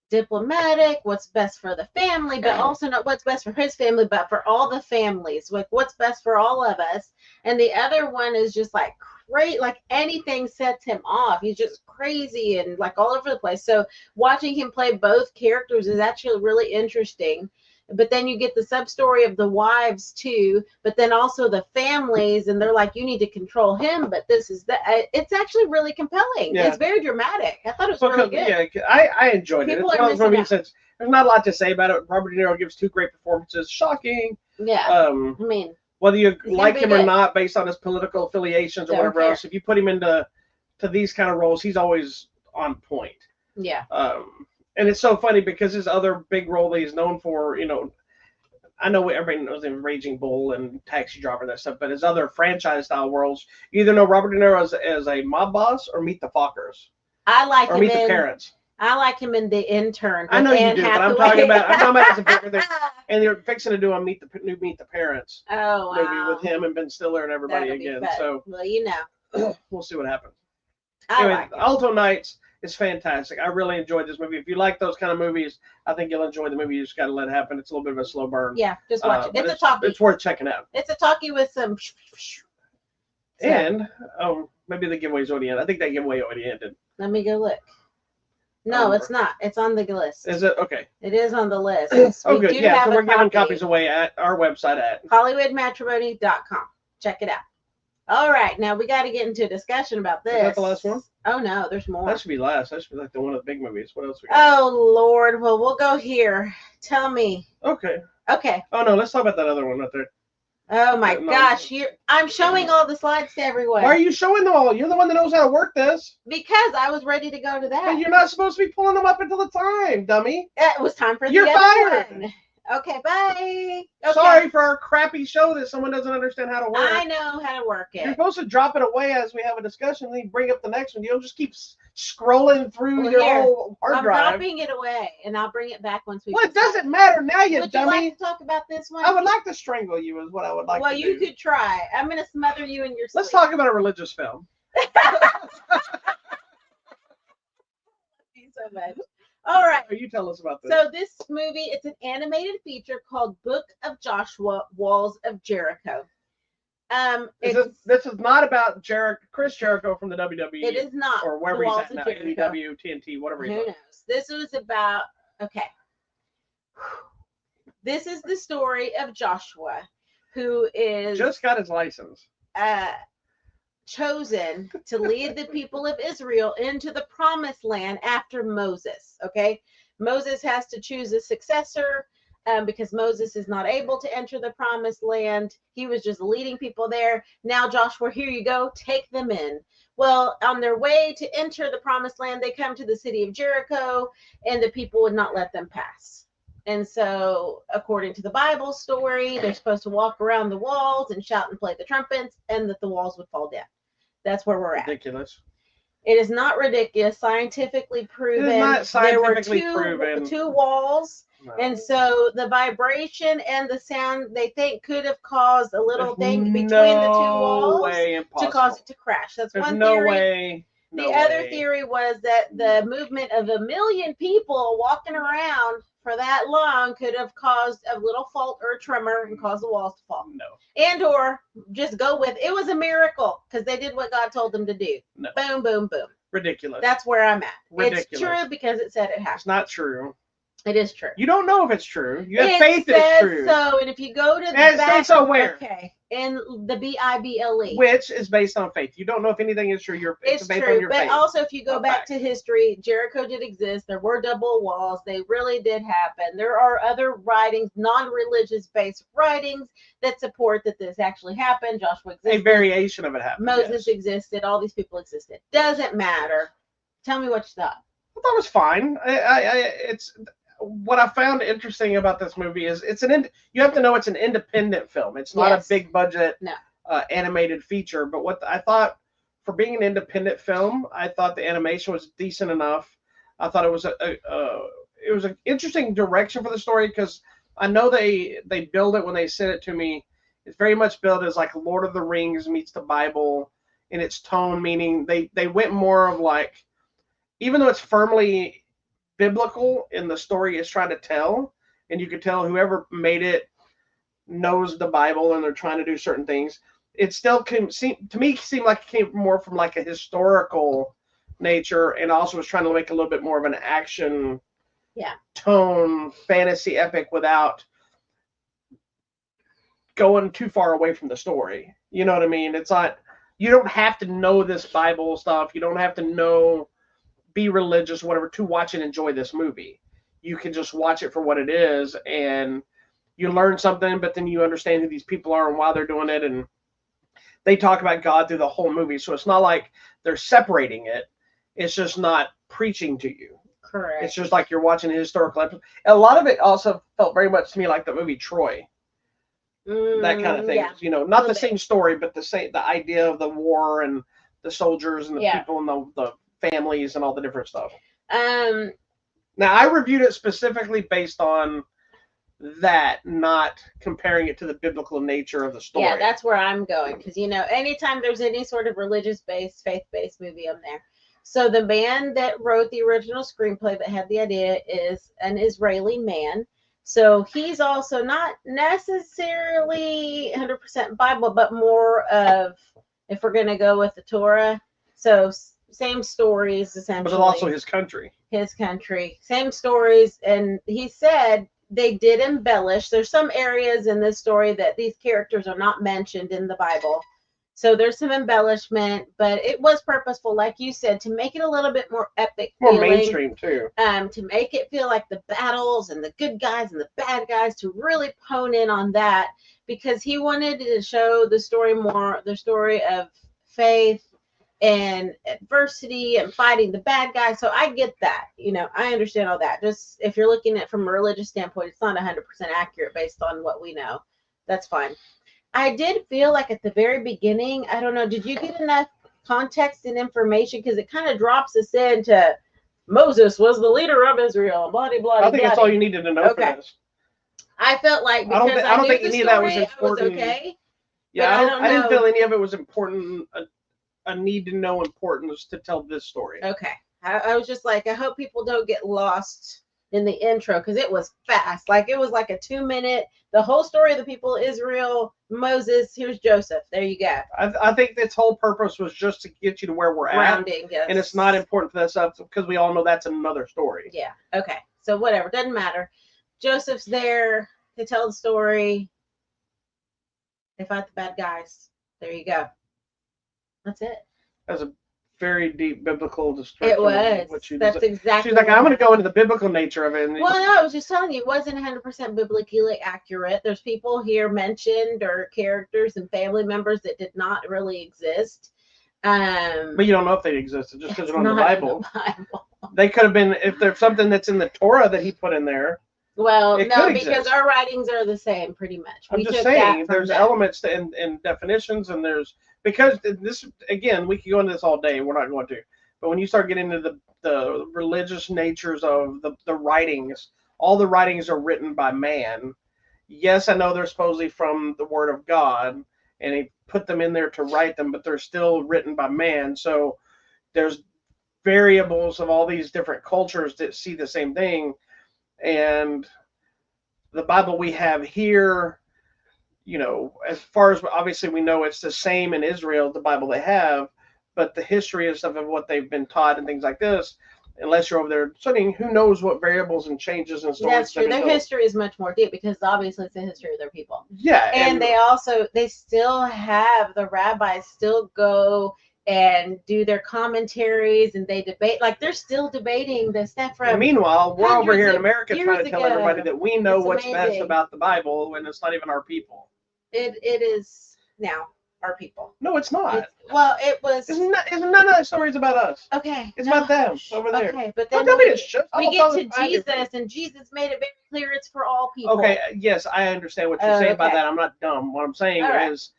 diplomatic, what's best for the family, but also not what's best for his family, but for all the families, like what's best for all of us. And the other one is just like great, like anything sets him off. He's just crazy and like all over the place. So watching him play both characters is actually really interesting. But then you get the sub story of the wives too, but then also the families, and they're like, you need to control him, but this is that. It's actually really compelling. Yeah. It's very dramatic. I thought it was really good. Yeah, I enjoyed it. It's one of those movies that's, there's not a lot to say about it. Robert De Niro gives two great performances. Shocking. Yeah. I mean, whether you like him or not, based on his political affiliations or whatever else, if you put him into these kind of roles, he's always on point. Yeah. And it's so funny because his other big role that he's known for, you know, I know everybody knows him, Raging Bull and Taxi Driver and that stuff, but his other franchise-style roles, you either know Robert De Niro as a mob boss or Meet the Fockers. I like him Meet the Parents. I like him in The Intern. I know you do, but I'm talking about as a bigger thing. And they're fixing to do a Meet the Parents movie with him and Ben Stiller and everybody again. So, well, you know, we'll see what happens. Anyway, like Alto Knights is fantastic. I really enjoyed this movie. If you like those kind of movies, I think you'll enjoy the movie. You just got to let it happen. It's a little bit of a slow burn. Yeah, just watch it. It's a talkie. It's worth checking out. It's a talkie with some. And maybe the giveaway's already ended. I think that giveaway already ended. Let me go look. No, it's not. It's on the list. Is it? Okay. It is on the list. Oh, good. Yeah, so we're giving copies away at our website at HollywoodMatrimony.com. Check it out. All right, now we got to get into a discussion about this. Is that the last one? Oh, no, there's more. That should be last. That should be like one of the big movies. What else we got? Oh, Lord. Well, we'll go here. Tell me. Okay. Okay. Oh, no, let's talk about that other one right there. Oh, my gosh. I'm showing all the slides to everyone. Why are you showing them all? You're the one that knows how to work this. Because I was ready to go to that. But you're not supposed to be pulling them up until the time, dummy. It was time for You're the fired. other one. Okay, bye. Okay. Sorry for our crappy show that someone doesn't understand how to work. I know how to work it. You're supposed to drop it away as we have a discussion, and then you bring up the next one. You don't just keep scrolling through your whole hard drive. I'm dropping it away, and I'll bring it back once we. Well, it doesn't matter now, you would dummy. Would you like to talk about this one? I would like to strangle you, is what I would like to do. Well, you could try. I'm going to smother you in your sleep. Let's talk about a religious film. Thank you so much. All right. You tell us about this. So this movie, it's an animated feature called Book of Joshua, Walls of Jericho. This is not about Chris Jericho from the WWE. It is not. Or wherever he's at now, AEW, TNT, whatever he's Who knows? This was about, okay. This is the story of Joshua, who is just got his license. Chosen to lead the people of Israel into the promised land after Moses. Okay, Moses has to choose a successor because Moses is not able to enter the promised land. He was just leading people there. Now, Joshua, here you go, take them in. Well, on their way to enter the promised land, they come to the city of Jericho, and the people would not let them pass. And so, according to the Bible story, they're supposed to walk around the walls and shout and play the trumpets, and that the walls would fall down. That's where we're at. Ridiculous. It is not ridiculous. Scientifically proven. It is not scientifically there were proven. two walls, no. And so the vibration and the sound they think could have caused a little thing between the two walls to cause it to crash. That's one theory. The other theory was that the movement of 1 million people walking around for that long could have caused a little fault or a tremor and caused the walls to fall. No. And or just go with it was a miracle because they did what God told them to do. No. Boom, boom, boom. Ridiculous. That's where I'm at. Ridiculous. It's true because it said it happened. It's not true. It is true. You don't know if it's true. You have faith that it's true. So, and if you go to the back, so where? Okay, in the Bible, which is based on faith. You don't know if anything is true. It's based true, on your but faith. Also, if you go back to history, Jericho did exist. There were double walls. They really did happen. There are other writings, non-religious based writings that support that this actually happened. Joshua existed. A variation of it happened. Moses existed. All these people existed. Doesn't matter. Tell me what you thought. I thought it was fine. It's what I found interesting about this movie is you have to know it's an independent film. It's not a big budget animated feature. But what I thought for being an independent film, I thought the animation was decent enough. I thought it was an interesting direction for the story because I know they build it when they sent it to me. It's very much built as like Lord of the Rings meets the Bible in its tone, meaning they went more of like, even though it's firmly biblical in the story it's trying to tell, and you could tell whoever made it knows the Bible and they're trying to do certain things, it still seemed like it came more from like a historical nature and also was trying to make a little bit more of an action tone fantasy epic without going too far away from the story. You know what I mean? It's not, you don't have to know this Bible stuff. You don't have to be religious, whatever, to watch and enjoy this movie. You can just watch it for what it is, and you learn something, but then you understand who these people are and why they're doing it, and they talk about God through the whole movie. So it's not like they're separating it. It's just not preaching to you. Correct. It's just like you're watching a historical episode. A lot of it also felt very much to me like the movie Troy. That kind of thing. Yeah. You know, not the same story, but the idea of the war and the soldiers and the people and the families and all the different stuff. Now I reviewed it specifically based on that, not comparing it to the biblical nature of the story. Yeah, that's where I'm going because anytime there's any sort of religious-based, faith-based movie, I'm there. So the man that wrote the original screenplay that had the idea is an Israeli man. So he's also not necessarily 100% Bible, but more of, if we're going to go with the Torah. So same stories essentially. But it's also his country. His country, same stories, and he said they did embellish. There's some areas in this story that these characters are not mentioned in the Bible. So there's some embellishment, but it was purposeful, like you said, to make it a little bit more epic, more mainstream too. To make it feel like the battles and the good guys and the bad guys, to really hone in on that, because he wanted to show the story of faith and adversity and fighting the bad guy. So I get that, I understand all that. Just if you're looking at it from a religious standpoint, it's not 100% accurate based on what we know. That's fine. I did feel like at the very beginning, I don't know, did you get enough context and information? Because it kind of drops us into Moses was the leader of Israel, blah, blah, blah. I think that's all you needed to know for this. I felt like because I don't think any of that was important. Okay. Yeah, I didn't feel any of it was important, a need to know importance to tell this story. Okay. I was just like, I hope people don't get lost in the intro, because it was fast. Like, it was like a 2-minute, the whole story of the people of Israel, Moses, here's Joseph. There you go. I think its whole purpose was just to get you to where we're Grounding, at. Yes. And it's not important for that stuff because we all know that's another story. Yeah. Okay. So whatever. Doesn't matter. Joseph's there to tell the story. They fight the bad guys. There you go. That's it. That's a very deep biblical description. It was. That's exactly. She's like, I'm going to go into the biblical nature of it. And well, no, I was just telling you, it wasn't 100% biblically accurate. There's people here mentioned, or characters and family members that did not really exist. But you don't know if they existed just because they're on the Bible. They could have been, if there's something that's in the Torah that he put in there. Well, no, because our writings are the same pretty much. I'm just saying, there's elements in definitions, and there's, because this, again, we could go into this all day. We're not going to. But when you start getting into the religious natures of the writings, all the writings are written by man. Yes, I know they're supposedly from the Word of God, and he put them in there to write them, but they're still written by man. So there's variables of all these different cultures that see the same thing. And the Bible we have here, as far as obviously we know it's the same in Israel, the Bible they have, but the history and stuff of what they've been taught and things like this, unless you're over there studying, who knows what variables and changes and stories. That's true. Their history is much more deep, because obviously it's the history of their people. Yeah. And they still have, the rabbis still go and do their commentaries, and they debate, like they're still debating the stuff from. And meanwhile, we're over here in America trying to tell everybody that we know what's best about the Bible, when it's not even our people. It is now our people. No, it's not. It was. Isn't none of that stories about us? Okay. It's about them over there. Okay, but then we get to Jesus, and Jesus made it very clear it's for all people. Okay, yes, I understand what you're saying about that. I'm not dumb. What I'm saying is,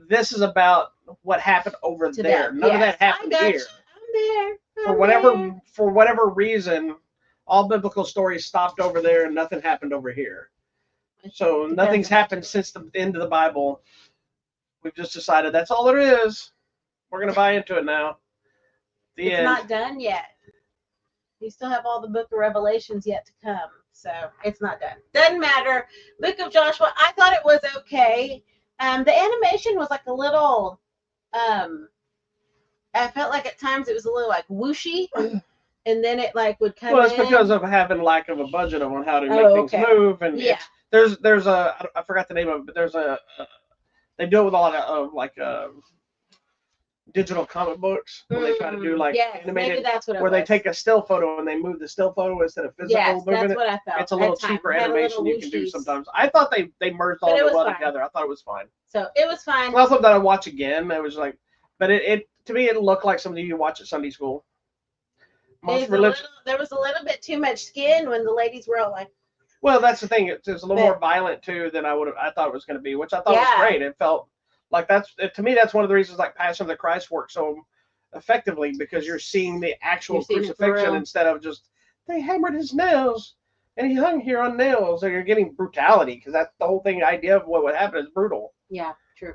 this is about what happened over there. None of that happened here. I'm there. For whatever reason, all biblical stories stopped over there, and nothing happened over here. So nothing's happened since the end of the Bible. We've just decided that's all there is. We're going to buy into it now. It's not done yet. You still have all the book of Revelations yet to come. So it's not done. Doesn't matter. Book of Joshua, I thought it was okay. The animation was like a little, I felt like at times it was a little like whooshy. And then it like would come in. Well, it's because of having lack of a budget on how to make things move. And yeah. There's I forgot the name of it, but there's they do it with a lot of like digital comic books where they try to do like animated, where they take a still photo and they move the still photo instead of physical movement. That's what I felt. It's a little cheaper animation you can do sometimes. I thought they merged all of it together. I thought it was fine. So it was fine. I thought that I'd watch again. It was like, but it to me it looked like something you watch at Sunday school. There was a little bit too much skin when the ladies were all like. Well, that's the thing. It's a little more violent too than I thought it was going to be, which I thought was great. It felt like to me that's one of the reasons like Passion of the Christ works so effectively, because you're seeing the actual crucifixion instead of just they hammered his nails and he hung here on nails. So you're getting brutality, because that's the whole thing. The idea of what would happen is brutal. Yeah, true.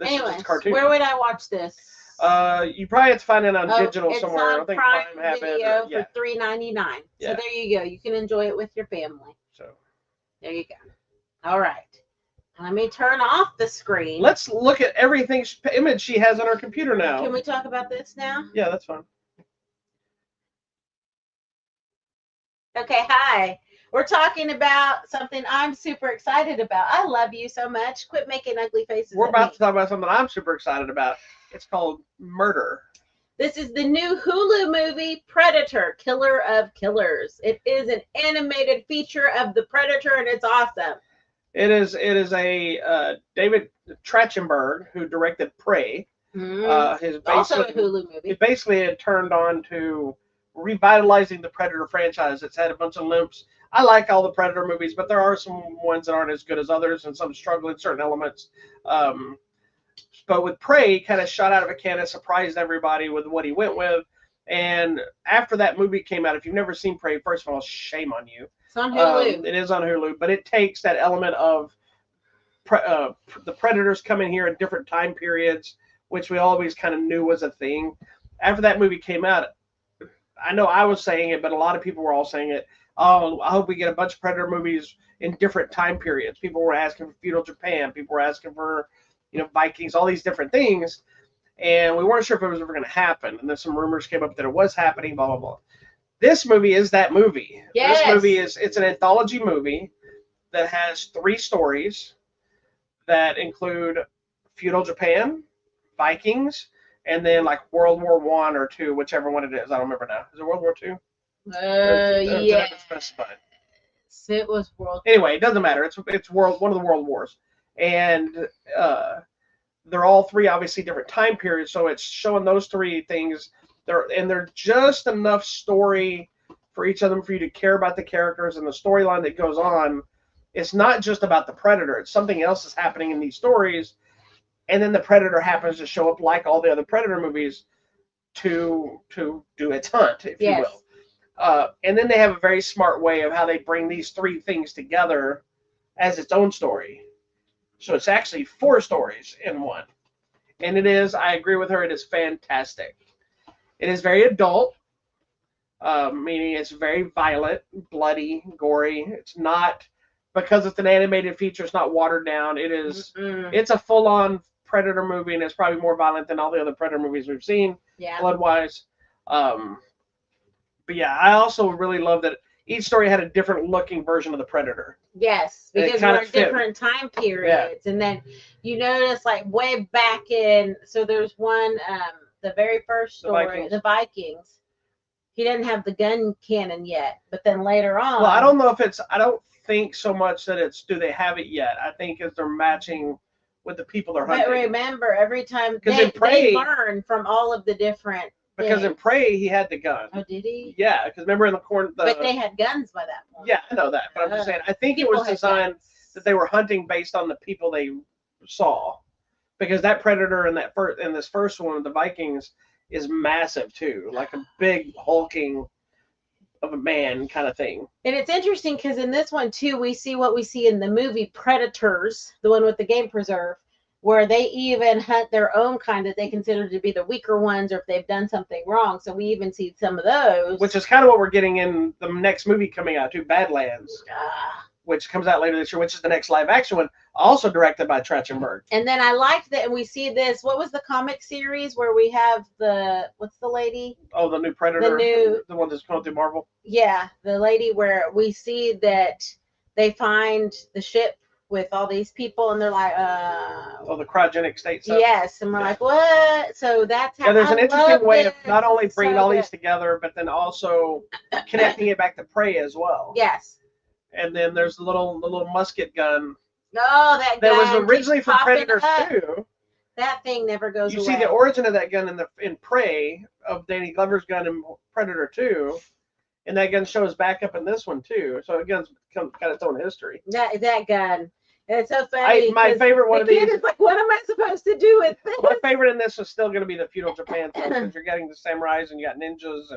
Anyway, where would I watch this? You probably have to find it on digital somewhere. I think Prime have Video for $3.99. So there you go. You can enjoy it with your family. So there you go. All right. Let me turn off the screen. Let's look at everything image she has on her computer now. Can we talk about this now? Yeah, that's fine. Okay, hi. We're talking about something I'm super excited about. I love you so much. Quit making ugly faces We're at me. about to talk about something I'm super excited about. It's called Murder. This is the new Hulu movie, Predator, Killer of Killers. It is an animated feature of the Predator, and it's awesome. It is a David Trachtenberg who directed Prey. His Also a basically Hulu movie. it basically had turned on to revitalizing the Predator franchise. It's had a bunch of limps. I like all the Predator movies, but there are some ones that aren't as good as others, and some struggle in certain elements. Um, but with Prey, kind of shot out of a cannon, surprised everybody with what he went with. And after that movie came out, if you've never seen Prey, first of all, shame on you. It's on Hulu. It is on Hulu, but it takes that element of the Predators coming here in different time periods, which we always kind of knew was a thing. After that movie came out, I know I was saying it, but a lot of people were all saying it. Oh, I hope we get a bunch of Predator movies in different time periods. People were asking for feudal Japan. People were asking for, Vikings, all these different things. And we weren't sure if it was ever going to happen. And then some rumors came up that it was happening, blah, blah, blah. This movie is that movie. Yes. This movie it's an anthology movie that has 3 stories that include feudal Japan, Vikings, and then like World War One or two, whichever one it is. I don't remember now. Is it World War Two? Yeah. Specified? It was World. Anyway, it doesn't matter. It's one of the world wars, and they're all 3 obviously different time periods. So it's showing those 3 things. They're just enough story for each of them for you to care about the characters and the storyline that goes on. It's not just about the Predator. It's something else is happening in these stories, and then the Predator happens to show up like all the other Predator movies to do its hunt, if you will. And then they have a very smart way of how they bring these 3 things together as its own story. So it's actually 4 stories in one. And I agree with her, it is fantastic. It is very adult, meaning it's very violent, bloody, gory. It's not, because it's an animated feature, it's not watered down. It's a full-on Predator movie, and it's probably more violent than all the other Predator movies we've seen, blood-wise. But yeah, I also really love that each story had a different looking version of the Predator. Yes, because we're in different time periods. Yeah. And then you notice, like, way back in, so there's one, the very first story, the Vikings. He didn't have the gun cannon yet, but then later on. Well, I don't know if I don't think so much that do they have it yet. I think as they're matching with the people they're hunting. But remember, every time they learn from all of the different. Because in Prey, he had the gun. Oh, did he? Yeah, because remember in the corn. But they had guns by that point. Yeah, I know that. But I'm just saying, I think it was designed that they were hunting based on the people they saw. Because that Predator in this first one, the Vikings, is massive too. Like a big hulking of a man kind of thing. And it's interesting because in this one too, we see what we see in the movie Predators, the one with the game preserve, where they even hunt their own kind that they consider to be the weaker ones, or if they've done something wrong. So we even see some of those. Which is kind of what we're getting in the next movie coming out too, Badlands, which comes out later this year, which is the next live action one, also directed by Trachtenberg. And then I liked that, and we see this. What was the comic series where we have what's the lady? Oh, the new Predator, the one that's going through Marvel. Yeah, the lady where we see that they find the ship with all these people, and they're like, the cryogenic state stuff. Yes, and we're like, what? So that's how. Yeah, there's an interesting way of not only bringing all these together, but then also connecting it back to Prey as well. Yes. And then there's the little musket gun. Oh, that was originally from Predator 2. That thing never goes away. You see the origin of that gun in Prey, of Danny Glover's gun in Predator 2. And that gun shows back up in this one too. So the gun's got its own history. That gun. And it's so funny. My favorite one of these is like, what am I supposed to do with this? My favorite in this is still going to be the feudal Japan stuff, because you're getting the samurais and you got ninjas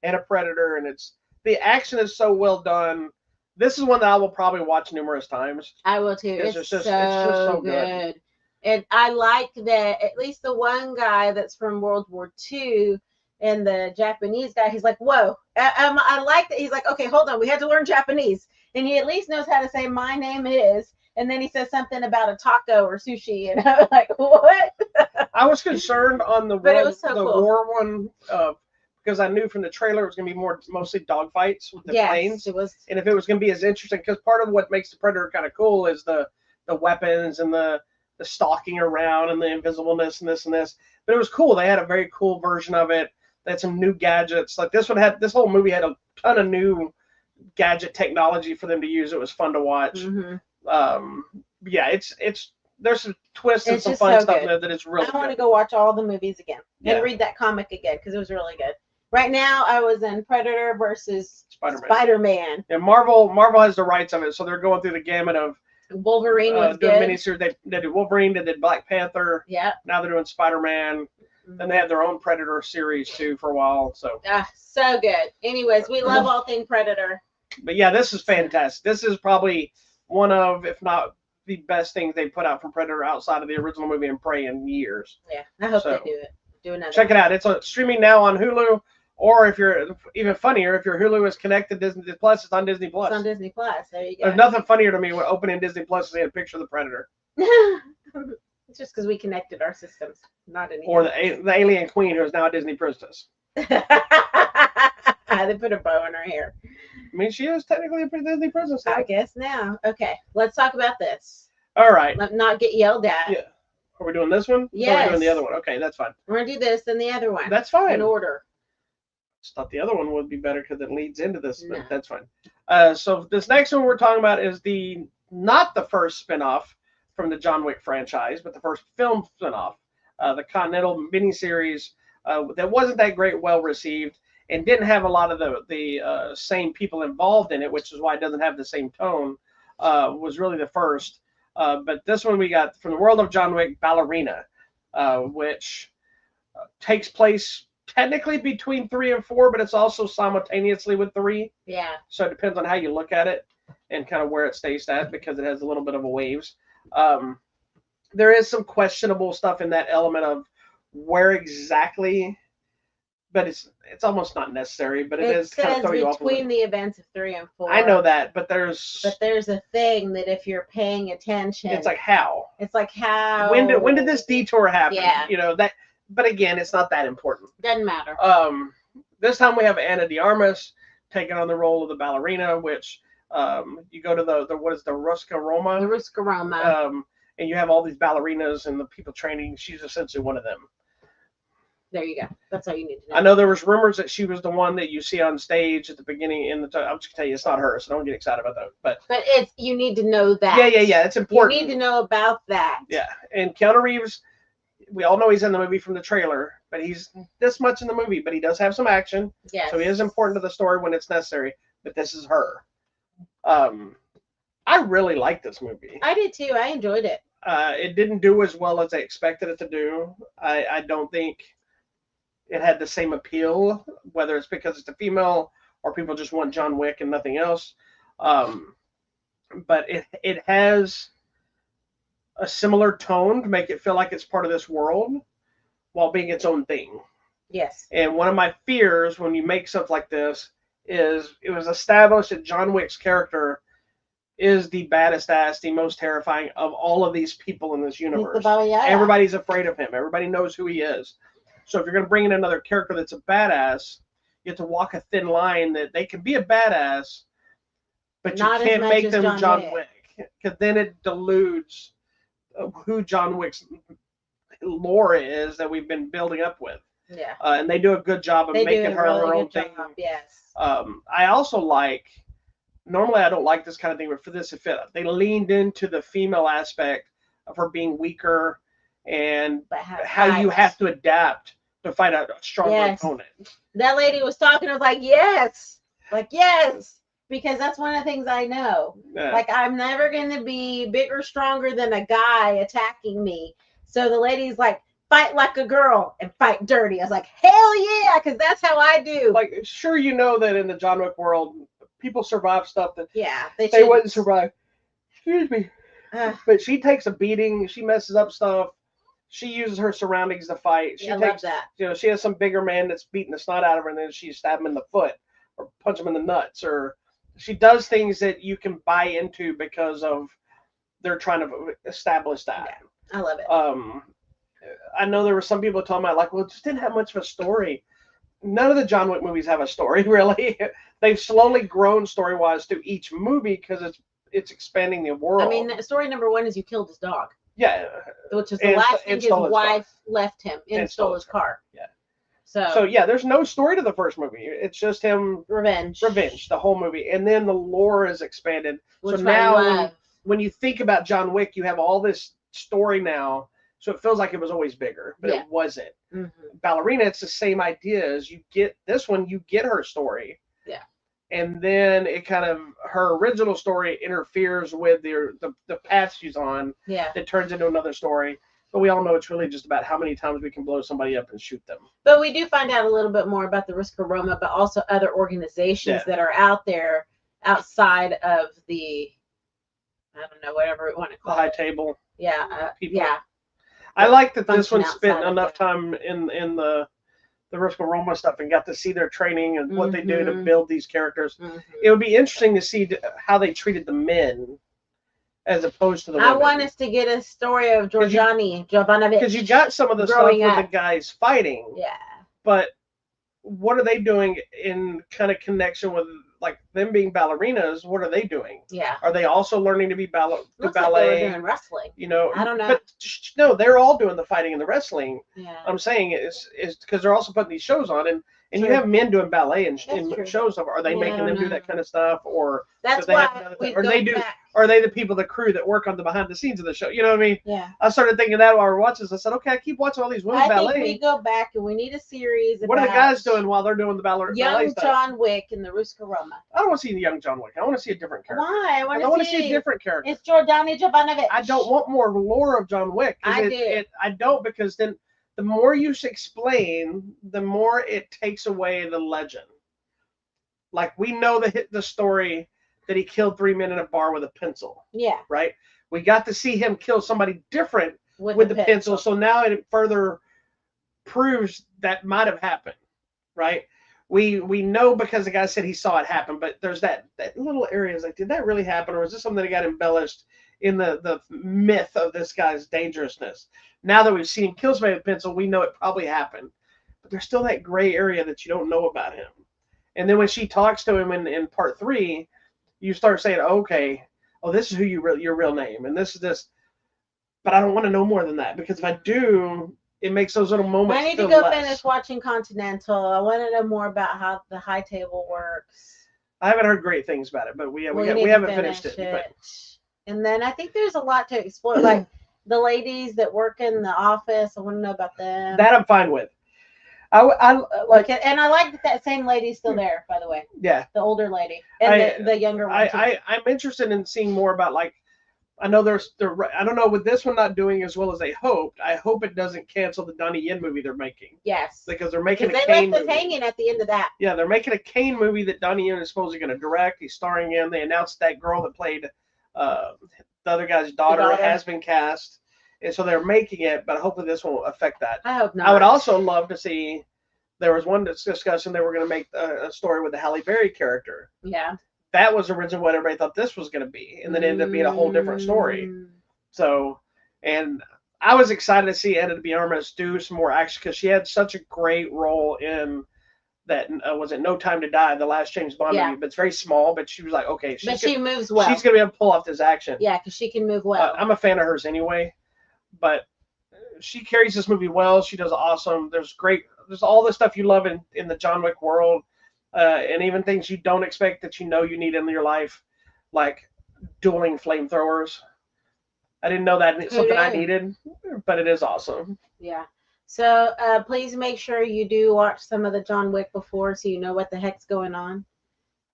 and a Predator, and the action is so well done. This is one that I will probably watch numerous times. I will too. It's just so good. And I like that at least the one guy that's from World War II and the Japanese guy, he's like, whoa. I like that. He's like, okay, hold on. We had to learn Japanese. And he at least knows how to say, my name is. And then he says something about a taco or sushi. And I was like, what? I was concerned on the war one, because I knew from the trailer it was going to be mostly dogfights with the planes. It was. And if it was going to be as interesting, because part of what makes the Predator kind of cool is the weapons and the stalking around and the invisibleness and this and this. But it was cool. They had a very cool version of it. They had some new gadgets. Like this whole movie had a ton of new gadget technology for them to use. It was fun to watch. Yeah, it's there's some twists and some fun stuff there that is really I want to go watch all the movies again and read that comic again because it was really good. Right now, I was in Predator versus Spider-Man. And Marvel has the rights of it, so they're going through the gamut of Wolverine was doing good. miniseries. They did Wolverine, they did Black Panther. Yeah. Now they're doing Spider-Man. Then they have their own Predator series too for a while. So. So good. Anyways, we love all things Predator. But yeah, this is fantastic. This is probably one of, if not the best things they put out from Predator outside of the original movie and Prey in years. Yeah, I hope they do it. Do another. Check it out. It's streaming now on Hulu, or if you're even funnier, if your Hulu is connected to Disney Plus, it's on Disney Plus. It's on Disney Plus. There you go. There's nothing funnier to me when opening Disney Plus and seeing a picture of the Predator. It's just because we connected our systems, not anything. Or the alien queen who is now a Disney princess. They put a bow in her hair. I mean, she is technically a Disney princess. I guess now. Okay, let's talk about this. All right. Let not get yelled at. Yeah. Are we doing this one? Yes. Or are we doing the other one? Okay, that's fine. We're going to do this, then the other one. That's fine. In order. Just thought the other one would be better because it leads into this, but that's fine. So this next one we're talking about is not the first spinoff from the John Wick franchise, but the first film spinoff, the Continental miniseries that wasn't that well received and didn't have a lot of the same people involved in it, which is why it doesn't have the same tone. Was really the first. But this one we got from the world of John Wick, Ballerina, which takes place technically between 3 and 4, but it's also simultaneously with 3. Yeah. So it depends on how you look at it and kind of where it stays at because it has a little bit of a waves. There is some questionable stuff in that element of where exactly, but it's almost not necessary. But it is kind of throw you off between the events of 3 and 4. I know that, but there's a thing that if you're paying attention, it's like how. It's like how. When did this detour happen? Yeah. You know that. But again, it's not that important. Doesn't matter. This time we have Ana de Armas taking on the role of the Ballerina, which you go to the what is the Ruska Roma? The Ruska Roma. And you have all these ballerinas and the people training. She's essentially one of them. There you go. That's all you need to know. I know there was rumors that she was the one that you see on stage at the beginning. I'm just gonna tell you, it's not her, so don't get excited about that. But you need to know that. Yeah. It's important. You need to know about that. Yeah, and Keanu Reeves. We all know he's in the movie from the trailer, but he's this much in the movie, but he does have some action. Yes. So he is important to the story when it's necessary, but this is her. I really like this movie. I did too. I enjoyed it. It didn't do as well as I expected it to do. I don't think it had the same appeal, whether it's because it's a female or people just want John Wick and nothing else. But it has a similar tone to make it feel like it's part of this world while being its own thing. Yes. And one of my fears when you make stuff like this is it was established that John Wick's character is the baddest ass, the most terrifying of all of these people in this universe. Everybody's afraid of him. Everybody knows who he is. So if you're going to bring in another character that's a badass, you have to walk a thin line that they can be a badass, but you can't make them John Wick. Because then it dilutes who John Wick's lore is that we've been building up with. Yeah. And they do a good job of making her own thing. Yes. I also normally I don't like this kind of thing, but for this, they leaned into the female aspect of her being weaker and how you have to adapt to fight a stronger opponent. That lady was talking, I was like, yes. Because that's one of the things I know. Yeah. Like, I'm never going to be bigger, stronger than a guy attacking me. So the lady's like, fight like a girl and fight dirty. I was like, hell yeah, because that's how I do. Like, sure, you know that in the John Wick world, people survive stuff that they wouldn't survive. Excuse me. But she takes a beating. She messes up stuff. She uses her surroundings to fight. I love that. You know, she has some bigger man that's beating the snot out of her, and then she stab him in the foot or punch him in the nuts, or she does things that you can buy into because of they're trying to establish that. Yeah, I love it. I know there were some people talking about like, well, it just didn't have much of a story. none of the John Wick movies have a story really. They've slowly grown story wise through each movie because it's expanding the world. I mean, story number 1 is you killed his dog. Yeah, which is the last thing his wife left him, and stole his car. Yeah. So yeah, there's no story to the first movie. It's just him revenge, the whole movie, and then the lore is expanded. Which so now when you think about John Wick, you have all this story now, so it feels like it was always bigger, but it wasn't. Mm-hmm. Ballerina, it's the same idea as you get this one, you get her story. Yeah. And then it kind of her original story interferes with the path she's on. Yeah. That turns into another story. But we all know it's really just about how many times we can blow somebody up and shoot them. But we do find out a little bit more about the Risk of Roma, but also other organizations that are out there outside of the, I don't know, whatever we want to call the high table. Yeah. People. Yeah. I like that this one spent enough time in the Risk of Roma stuff and got to see their training and what they do to build these characters. Mm-hmm. It would be interesting to see how they treated the men as opposed to the women. I want us to get a story of Jovanovic. Because you got some of the stuff with the guys fighting. Yeah. But what are they doing in kind of connection with, like, them being ballerinas? What are they doing? Yeah. Are they also learning to be ballet? Like they were doing wrestling. You know, I don't know. But no, they're all doing the fighting and the wrestling. Yeah. I'm saying is because they're also putting these shows on, and you have men doing ballet and shows. Are they making them do that kind of stuff, or that's why Are they the people, the crew that work on the behind the scenes of the show? You know what I mean? Yeah. I started thinking that while we were watching this. I said, okay, I keep watching all these women ballet. I think we go back and we need a series. What are the guys doing while they're doing the ballet stuff? Young John Wick and the Risk of Roma. I don't want to see the young John Wick. I want to see a different character. Why? I want to see a different character. It's Jovanovic. I don't want more lore of John Wick. I don't, because then the more you explain, the more it takes away the legend. Like, we know the story that he killed 3 men in a bar with a pencil. Yeah. Right? We got to see him kill somebody different with the pencil. So now it further proves that might have happened. Right? We know because the guy said he saw it happen, but there's that little area is like, did that really happen? Or is this something that got embellished in the myth of this guy's dangerousness? Now that we've seen him kill somebody with a pencil, we know it probably happened. But there's still that gray area that you don't know about him. And then when she talks to him in part 3, you start saying, okay, this is who your real name, and this is this. But I don't want to know more than that, because if I do, it makes those little moments. I need to go finish watching Continental. I want to know more about how the high table works. I haven't heard great things about it, but we haven't finished it. But. And then I think there's a lot to explore, like the ladies that work in the office. I want to know about them. That I'm fine with. I like it, and I like that same lady's still there, by the way. Yeah, the older lady and the younger one. I'm interested in seeing more about, like, I know I don't know, with this one not doing as well as they hoped. I hope it doesn't cancel the Donnie Yen movie they're making. Yes, because they're making a Kane movie. Hanging at the end of that. Yeah, they're making a Kane movie that Donnie Yen is supposedly going to direct. He's starring in. They announced that girl that played the other guy's daughter has been cast. And so they're making it, but hopefully this won't affect that. I hope not. I would also love to see. There was one discussion they were going to make a story with the Halle Berry character. Yeah. That was originally what everybody thought this was going to be, and then it ended up being a whole different story. So, and I was excited to see Ana de Armas do some more action, because she had such a great role in that. Was it No Time to Die, the last James Bond movie? But it's very small. But she was like, okay, she moves well. She's going to be able to pull off this action. Yeah, because she can move well. I'm a fan of hers anyway, but she carries this movie well. She does awesome. There's all the stuff you love in the John Wick world, and even things you don't expect that you know you need in your life, like dueling flamethrowers. I didn't know that it's something I needed, but it is awesome. Yeah. So please make sure you do watch some of the John Wick before, so you know what the heck's going on.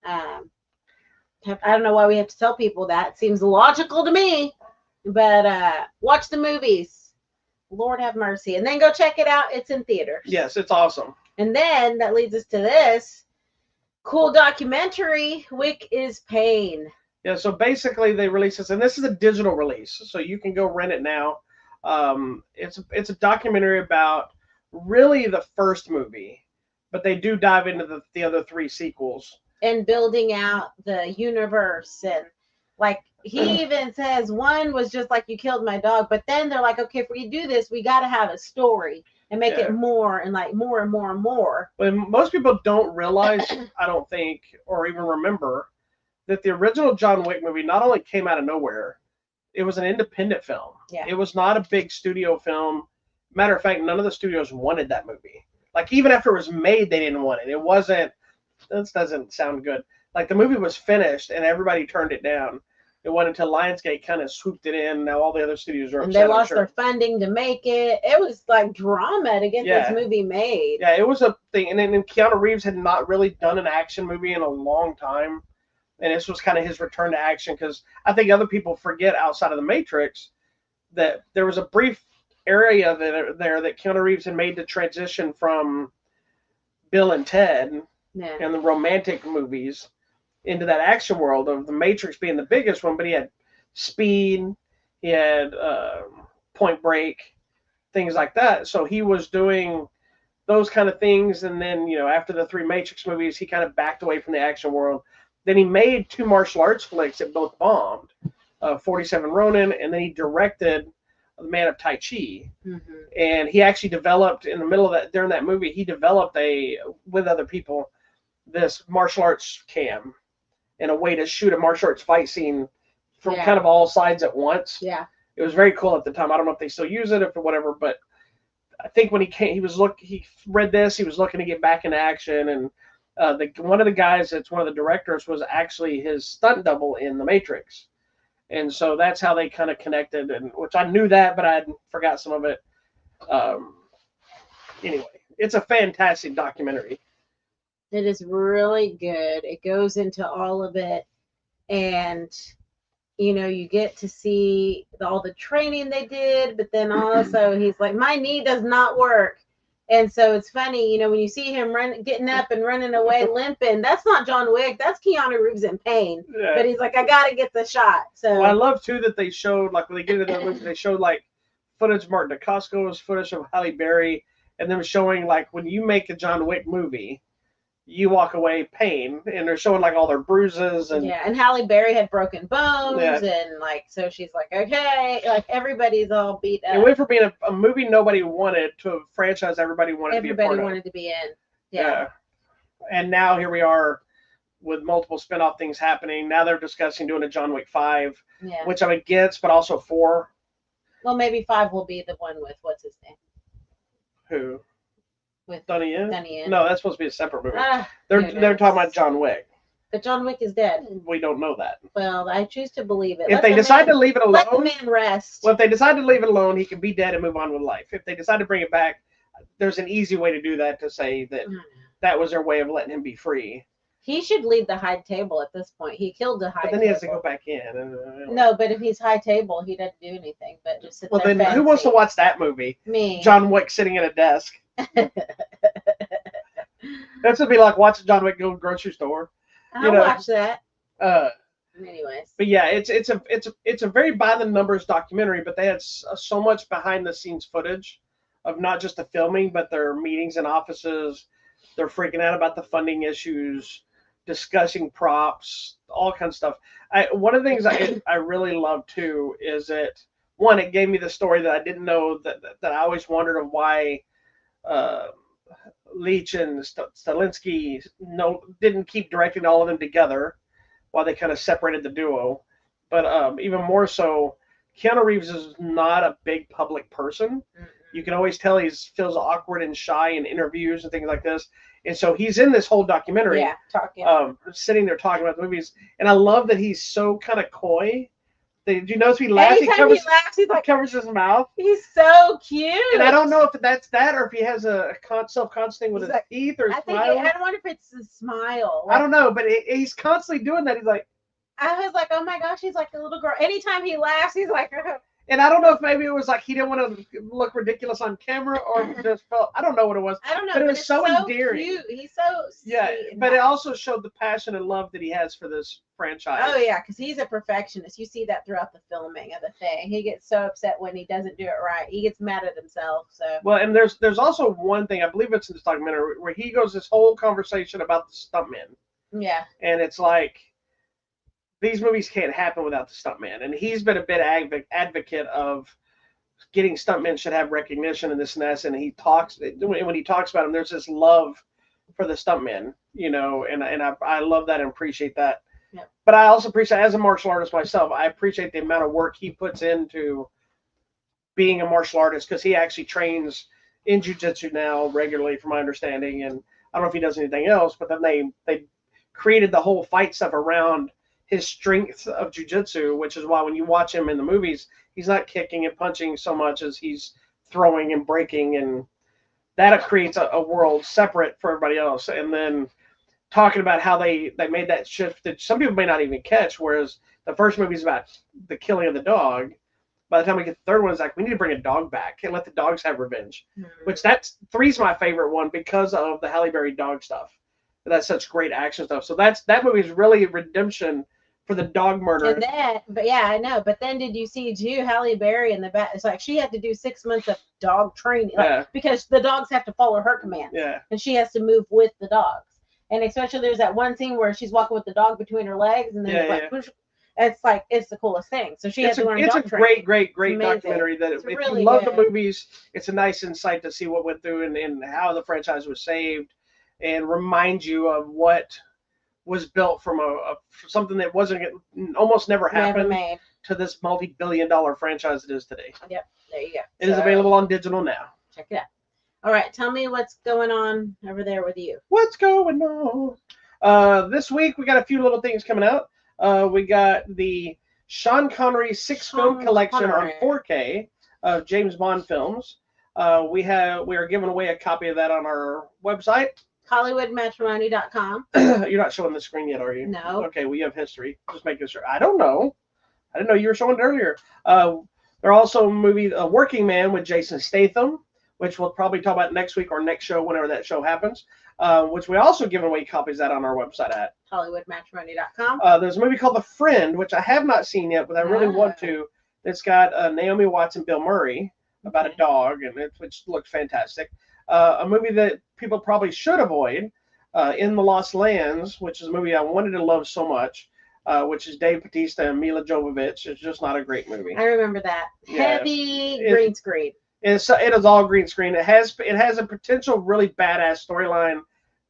I don't know why we have to tell people that. It seems logical to me, but watch the movies. Lord have mercy. And then go check it out. It's in theaters. Yes, it's awesome. And then that leads us to this cool documentary, Wick is Pain. Yeah, so basically they release this, and this is a digital release, so you can go rent it now. It's a documentary about really the first movie, but they do dive into the other 3 sequels. And building out the universe, and like he even says one was just like, you killed my dog, but then they're like, okay, if we do this, we got to have a story. and make it more and like more and more and more. But most people don't realize, I don't think, or even remember, that the original John Wick movie not only came out of nowhere, it was an independent film. Yeah. It was not a big studio film. Matter of fact, none of the studios wanted that movie. Like, even after it was made, they didn't want it. It wasn't, this doesn't sound good. Like, the movie was finished and everybody turned it down. It wasn't until Lionsgate kind of swooped it in. Now all the other studios are upset. And they lost their funding to make it. It was like drama to get this movie made. Yeah, it was a thing. And then Keanu Reeves had not really done an action movie in a long time. And this was kind of his return to action, because I think other people forget outside of the Matrix that there was a brief area there that Keanu Reeves had made the transition from Bill and Ted and the romantic movies into that action world of the Matrix being the biggest one. But he had Speed, he had Point Break, things like that. So he was doing those kind of things. And then, after the 3 Matrix movies, he kind of backed away from the action world. Then he made 2 martial arts flicks that both bombed, 47 Ronin, and then he directed The Man of Tai Chi. Mm-hmm. And he actually developed, in the middle of that, during that movie, he developed with other people, this martial arts cam and a way to shoot a martial arts fight scene from kind of all sides at once. Yeah. It was very cool at the time. I don't know if they still use it or whatever, but I think when he came, he read this, he was looking to get back into action, and one of the guys that's one of the directors was actually his stunt double in The Matrix. And so that's how they kind of connected, and which I knew that, but I forgot some of it. Anyway, it's a fantastic documentary. It is really good. It goes into all of it, and you get to see all the training they did, but then also he's like, my knee does not work. And so it's funny, when you see him getting up and running away limping, that's not John Wick. That's Keanu Reeves in pain. Yeah. But he's like, I got to get the shot. So I love, too, that they showed, like, when they get into the movie, they showed, like, footage of Martin DeCosco's, footage of Halle Berry, and them showing, like, when you make a John Wick movie, you walk away pain, and they're showing, like, all their bruises. And Halle Berry had broken bones, and, like, so she's like, okay, like, everybody's all beat up. It went from being a movie nobody wanted to a franchise everybody wanted to be a part of. Everybody wanted to be in. Yeah. And now here we are with multiple spin-off things happening. Now they're discussing doing a John Wick 5, which I'm against, but also 4. Well, maybe 5 will be the one with, what's his name? Who? With Donnie Yen? Donnie Yen. No, that's supposed to be a separate movie. They're talking about John Wick. But John Wick is dead. We don't know that. Well, I choose to believe it. If they decide to leave it alone, let the man rest. Well, if they decide to leave it alone, he can be dead and move on with life. If they decide to bring it back, there's an easy way to do that, to say that that was their way of letting him be free. He should leave the high table at this point. He killed the high table. But then he has to go back in. No, but if he's high table, he doesn't do anything but just sit there. Well, then who wants to watch that movie? Me. John Wick sitting at a desk. That's would be like watching John Wick go to the grocery store. I'll watch that. Anyways. But yeah, it's a very by the numbers documentary, but they had so much behind the scenes footage of not just the filming, but their meetings in offices. They're freaking out about the funding issues, discussing props, all kinds of stuff. One of the things I really love too is that, one, it gave me the story that I didn't know, that I always wondered of why Leach and Stalinski didn't keep directing all of them together, while they kind of separated the duo. But even more so, Keanu Reeves is not a big public person. Mm-hmm. You can always tell he feels awkward and shy in interviews and things like this. And so he's in this whole documentary, sitting there talking about the movies. And I love that he's so kind of coy. Did you notice he laughs? Anytime he laughs, he covers his mouth. He's so cute. And I don't know if that's that, or if he has a self-conscious thing with his teeth, or I don't wonder if it's the smile. I don't know, but he's constantly doing that. He's like, I was like, oh my gosh, he's like a little girl. Anytime he laughs, he's like, And I don't know if maybe it was like he didn't want to look ridiculous on camera, or just felt, I don't know what it was. I don't know, but it was so endearing. Cute. He's so sweet. Yeah, but it also showed the passion and love that he has for this franchise. Oh yeah, because he's a perfectionist. You see that throughout the filming of the thing. He gets so upset when he doesn't do it right. He gets mad at himself. So well, and there's also one thing, I believe it's in this documentary, where he goes this whole conversation about the stuntmen. Yeah. And it's like, these movies can't happen without the stuntman, and he's been a bit advocate of getting stuntmen should have recognition and this and that. And he talks when he talks about them, there's this love for the stuntmen, and I love that and appreciate that. Yep. But I also appreciate, as a martial artist myself, I appreciate the amount of work he puts into being a martial artist because he actually trains in jujitsu now regularly, from my understanding. And I don't know if he does anything else, but then they created the whole fight stuff around his strength of jujitsu, which is why when you watch him in the movies, he's not kicking and punching so much as he's throwing and breaking, and that creates a world separate for everybody else. And then talking about how they made that shift that some people may not even catch, whereas the first movie is about the killing of the dog. By the time we get the third one, it's like we need to bring a dog back and let the dogs have revenge. Mm-hmm. Which that's three's my favorite one because of the Halle Berry dog stuff. That's such great action stuff. So that movie is really redemption for the dog murder. And then, but yeah, I know. But then did you see too Halle Berry in the back? It's like she had to do 6 months of dog training, because the dogs have to follow her commands. Yeah. And she has to move with the dogs. And especially there's that one scene where she's walking with the dog between her legs, and then push. It's the coolest thing. So she has to learn dog training. It's a great documentary that if really you love the movies, it's a nice insight to see what went through and how the franchise was saved, and remind you of what was built from something that wasn't almost never happened to this multi-billion-dollar franchise it is today. Yep, there you go. It is available on digital now. Check it out. All right, tell me what's going on over there with you. What's going on? This week we got a few little things coming out. We got the Sean Connery film collection on 4K of James Bond films. We are giving away a copy of that on our website, HollywoodMatrimony.com. You're not showing the screen yet, are you? No. Okay, we have history. Just making sure. I don't know. I didn't know you were showing it earlier. There are also a movie, Working Man with Jason Statham, which we'll probably talk about next week or next show, whenever that show happens, which we also give away copies of that on our website at HollywoodMatrimony.com. There's a movie called The Friend, which I have not seen yet, but I really want to. It's got Naomi Watts and Bill Murray about a dog, which looks fantastic. A movie that people probably should avoid, In the Lost Lands, which is a movie I wanted to love so much, which is Dave Bautista and Mila Jovovich. It's just not a great movie. I remember that. Yeah. Heavy green screen. It is all green screen. It has a potential really badass storyline,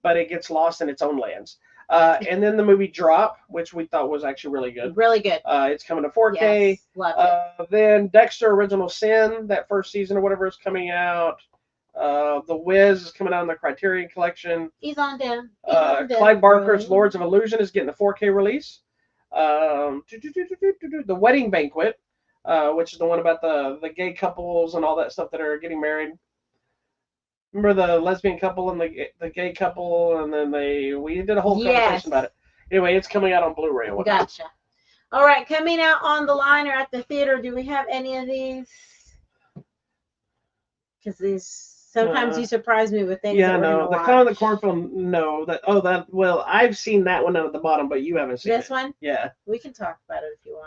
but it gets lost in its own lands. And then the movie Drop, which we thought was actually really good. Really good. It's coming to 4K. Yes, love it. Then Dexter Original Sin, that first season or whatever, is coming out. The Wiz is coming out in the Criterion Collection. He's on down. Clyde Barker's Lords of Illusion is getting a 4K release. The Wedding Banquet, which is the one about the gay couples and all that stuff that are getting married. Remember the lesbian couple and the gay couple, and then we did a whole conversation about it. Anyway, it's coming out on Blu-ray. Gotcha. All right, coming out on the line or at the theater. Do we have any of these? Because sometimes you surprise me with things. Yeah, no. The Clown of the Cornfield, no. Well, I've seen that one at the bottom, but you haven't seen this one. Yeah. We can talk about it if you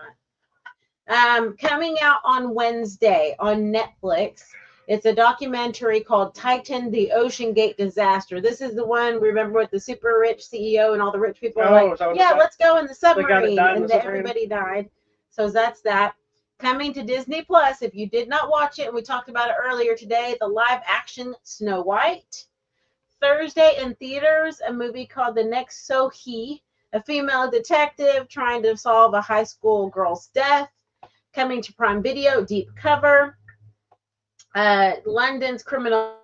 want. Coming out on Wednesday on Netflix. It's a documentary called Titan: The Ocean Gate Disaster. This is the one, remember, with the super rich CEO and all the rich people are like, let's go in the submarine. And everybody died. So that's that. Coming to Disney Plus, if you did not watch it, and we talked about it earlier today, the live action Snow White. Thursday in theaters, a movie called The Next So-He, a female detective trying to solve a high school girl's death. Coming to Prime Video, Deep Cover. London's Criminal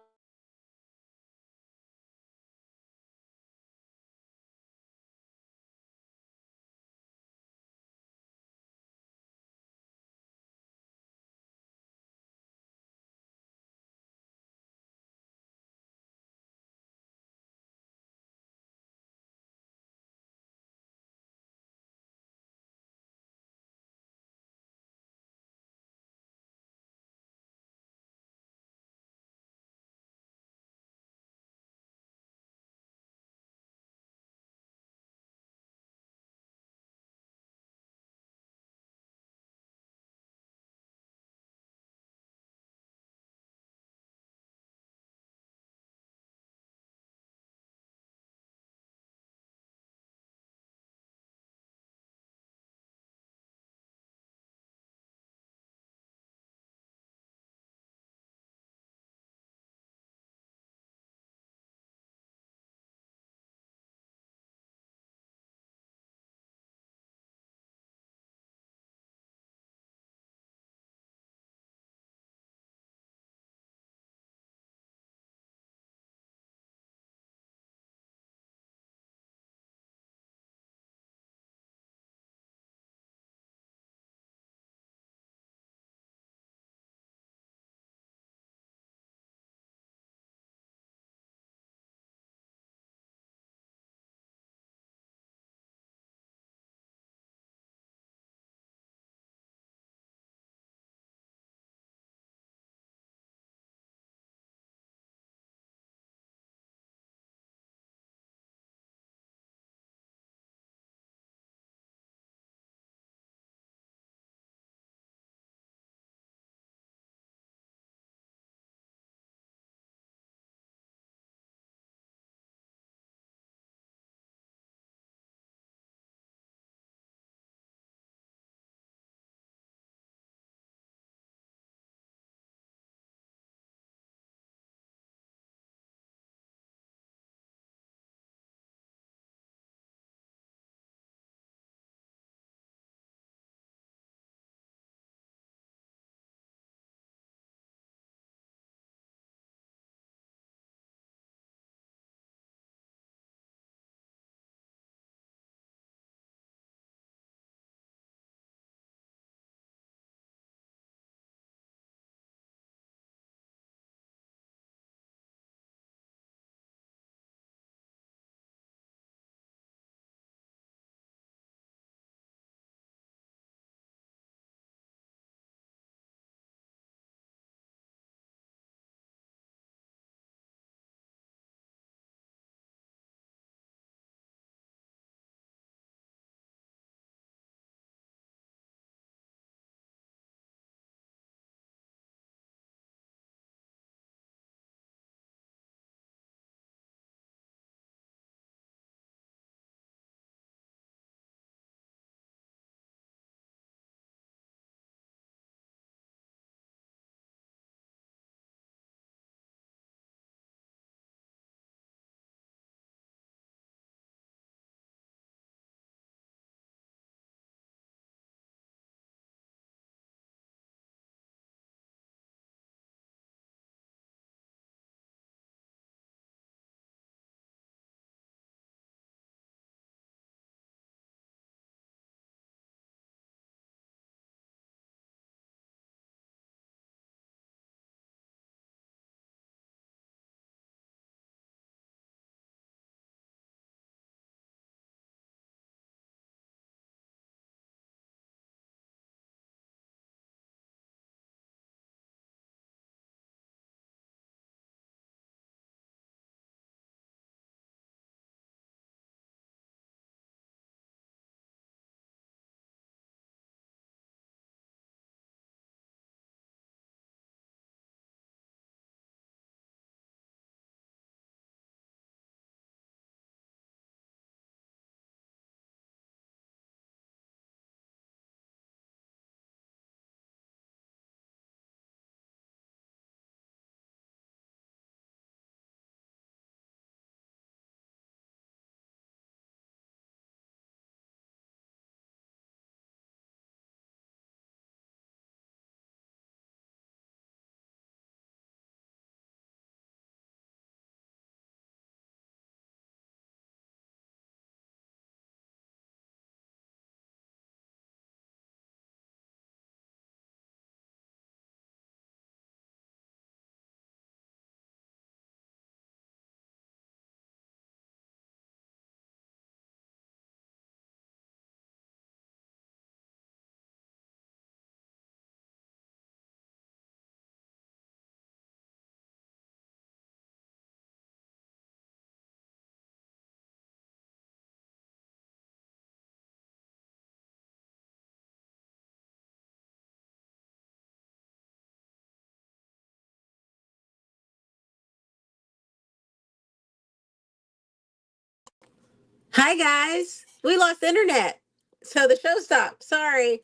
Hi, guys. We lost internet. So the show stopped. Sorry.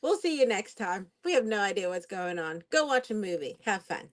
We'll see you next time. We have no idea what's going on. Go watch a movie. Have fun.